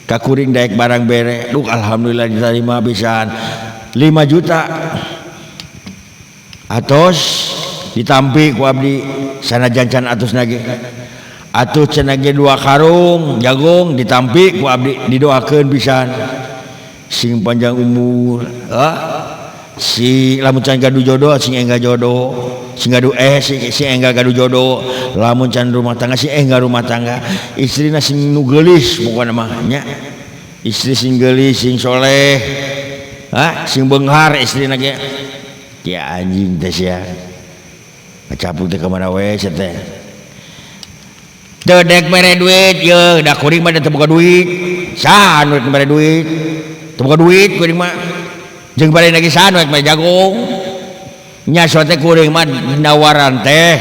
ka kuring daek barang bere duh alhamdulillah diterima pisan 5 juta atos ditampi ku abdi sanajan can atusna ge atuh cenah ge 2 karung jagung ditampi ku abdi didoakeun pisan sing panjang umur si lamun can gaduh jodoh sing enggal jodoh sing gaduh si enggal gaduh jodoh lamun can rumah tangga si enggal rumah tangga istrina sing nu geulis pokona mah nya istri sing geulis sing soleh sing beunghar istrina ge ya anjing teh sia ngacapuk teh ka mana we sia teh teu dek mere duit yeuh da kuring mah teu boga duit saha nu mere duit teu boga duit kuring mah jeung bari lagi saha nu mere jagung nya sote kuring mah nawaran teh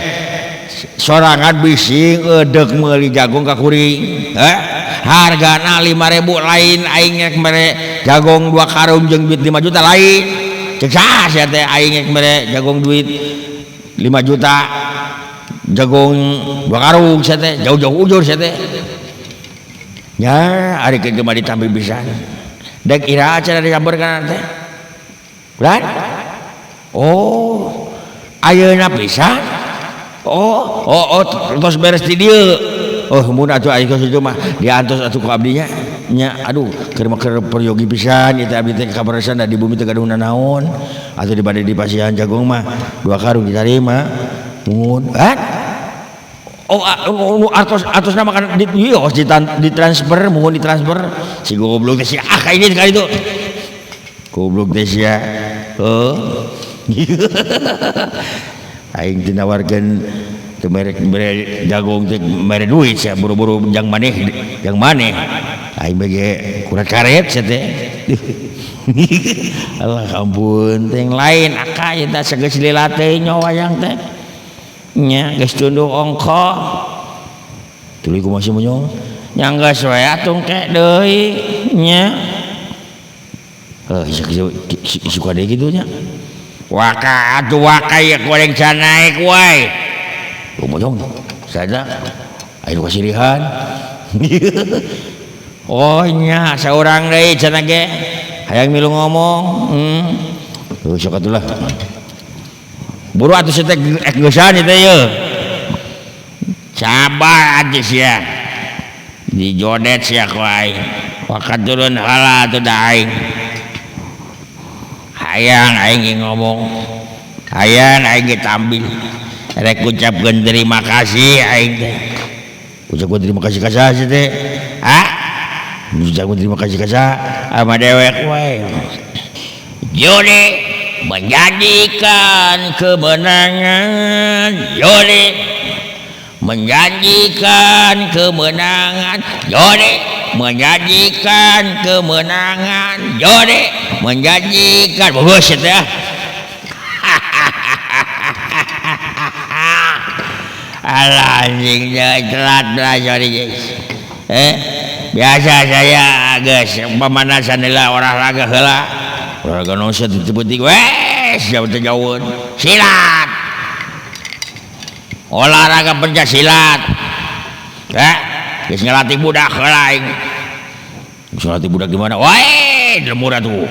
sorangan bising eudeuh meuli jagung ka kuring hargana 5.000 lain aing rek mere jagung 2 karung jeung duit 5 juta lain ceuk saha sia teh aing rek mere jagung duit 5 juta jagung 2 karung sia teh jauh-jauh ujur sia teh nya ari kieu mah ditampi pisan dek ira acara disambeurkeun teh bulan oh ayeuna pisan oh tos beres di dieu oh mun atuh aya kitu mah diantos atuh ku abdinya nya aduh keur mah keur peryogi pisan ieu teh abdi teh kabaresan da di bumi teh gaduhna naon atuh dibade di pasihan jagung mah 2 karung ditarima mun atos nama kan di transfer mohon ditransfer si goblok si ini kali itu goblok teh sia. Aing dinawarkeun teu mere jagung teh mere duit sia buru-buru jang maneh aing bage kurat karet sia teh. Allah ampun teh lain aka eta sageus lila teh nya wayang teh nya geus tunduk ongko tuluy kumaha sih monyong nya geus we atung kek deui nya suka deh gitu nya waka atuh waka ya goreng naik wae monyong saja aya kasirihan. Oh nya saurang deui cenah ge hayang milu ngomong. Sok atuh lah. Buru atuh teh geusaan teh ye. Sabar atuh sia. Dijodet sia ku aing. Wakat turun hala atuh da aing. Hayang aing ngomong. Hayang aing tampil. Rek ucapkeun terima kasih aing teh. Ucapkeun terima kasih ka saha teh? Ucapkeun terima kasih ka saha? Ama dewek wae. Joni menjanjikan kemenangan. Joni menjanjikan kemenangan. Joni menjanjikan kemenangan. Joni menjanjikan. Bagus ya. Alah anjingnya telat belajar guys. Biasa saya guys pemanasan heula olahraga heula. Olahraga naon sia teu penting wes jauh teh jauh. Silat. Olahraga pencak silat. Geus ngelatih budak heula aing. Geus ngelatih budak di mana? Wae, lemur atuh.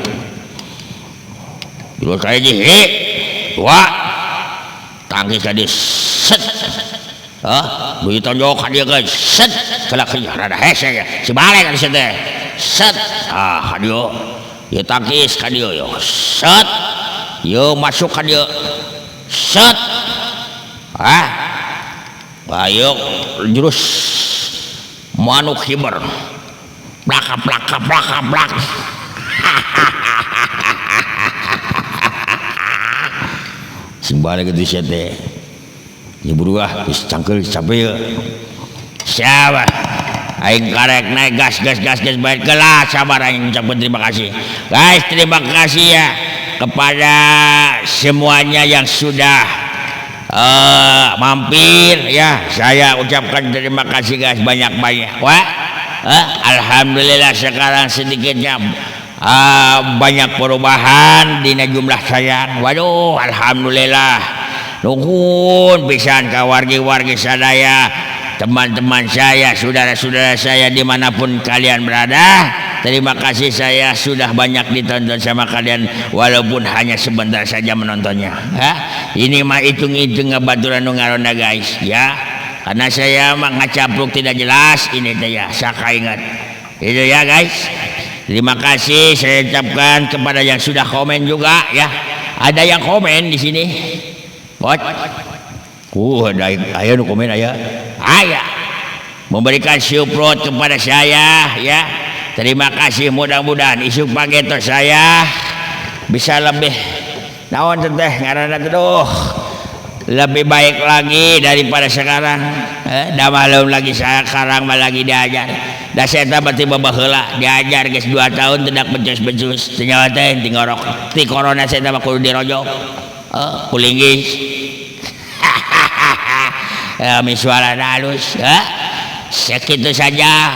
Dua kali hiji. Dua. Tangkis ka dieu. Set. Beuy tonjok ka dieu geus. Set. Kelak rada hese ya. Sibalik ka teh. Set. Ka dieu. Ieu tangkis ka dieu yo. Set. Ieu masuk ka dieu. Set. Ayo jurus manuk hiber. Blak. Simbalik itu sia teh. Ya buru geus cangkeul capek. Siapa? Aing karek naik gas baik gelas sabar aing ucapkan terima kasih. Guys, terima kasih ya kepada semuanya yang sudah mampir ya. Saya ucapkan terima kasih guys banyak-banyak. Alhamdulillah sekarang sedikitnya banyak perubahan di jumlah saya. Waduh, alhamdulillah. Nuhun pisan ka wargi-wargi sadaya, teman-teman saya, saudara-saudara saya dimanapun kalian berada. Terima kasih saya sudah banyak ditonton sama kalian walaupun hanya sebentar saja menontonnya. Ini mah hitung-hitung ngabaturan nu ngaronda guys ya. Karena saya mah ngacapluk tidak jelas ini teh ya, saka ingat. Itu ya guys. Terima kasih saya ucapkan kepada yang sudah komen juga ya. Ada yang komen di sini. Pot. Ada nu komen aya. Aya. Memberikan support kepada saya ya. Terima kasih, mudah-mudahan isu pageto saya bisa lebih naon teh ngaranna tuh lebih baik lagi daripada sekarang. Da malum lagi sekarang mah lagi diajar. Da saya berarti baheula diajar geus 2 tahun tidak becus-becus. Teu teh tingorok. Ti corona saya mah kudu dirojok. Kulinggis. Misuara halus. Segitu saja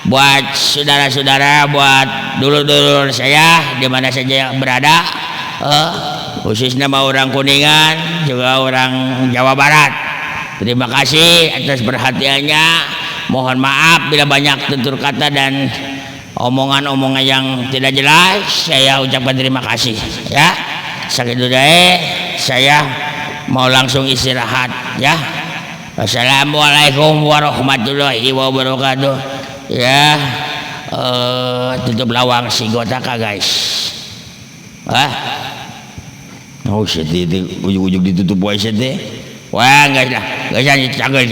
buat saudara-saudara, buat dulur-dulur saya di mana saja berada, khususnya orang Kuningan juga orang Jawa Barat. Terima kasih atas perhatiannya. Mohon maaf bila banyak tutur kata dan omongan-omongan yang tidak jelas. Saya ucapkan terima kasih ya. Sakitu deui saya mau langsung istirahat ya. Wassalamualaikum warahmatullahi wabarakatuh. Ya, tutup lawang si gotaka guys. Oh shit, ujung-ujung ditutup wae teh. Wah, enggak lah, enggak jadi cagel.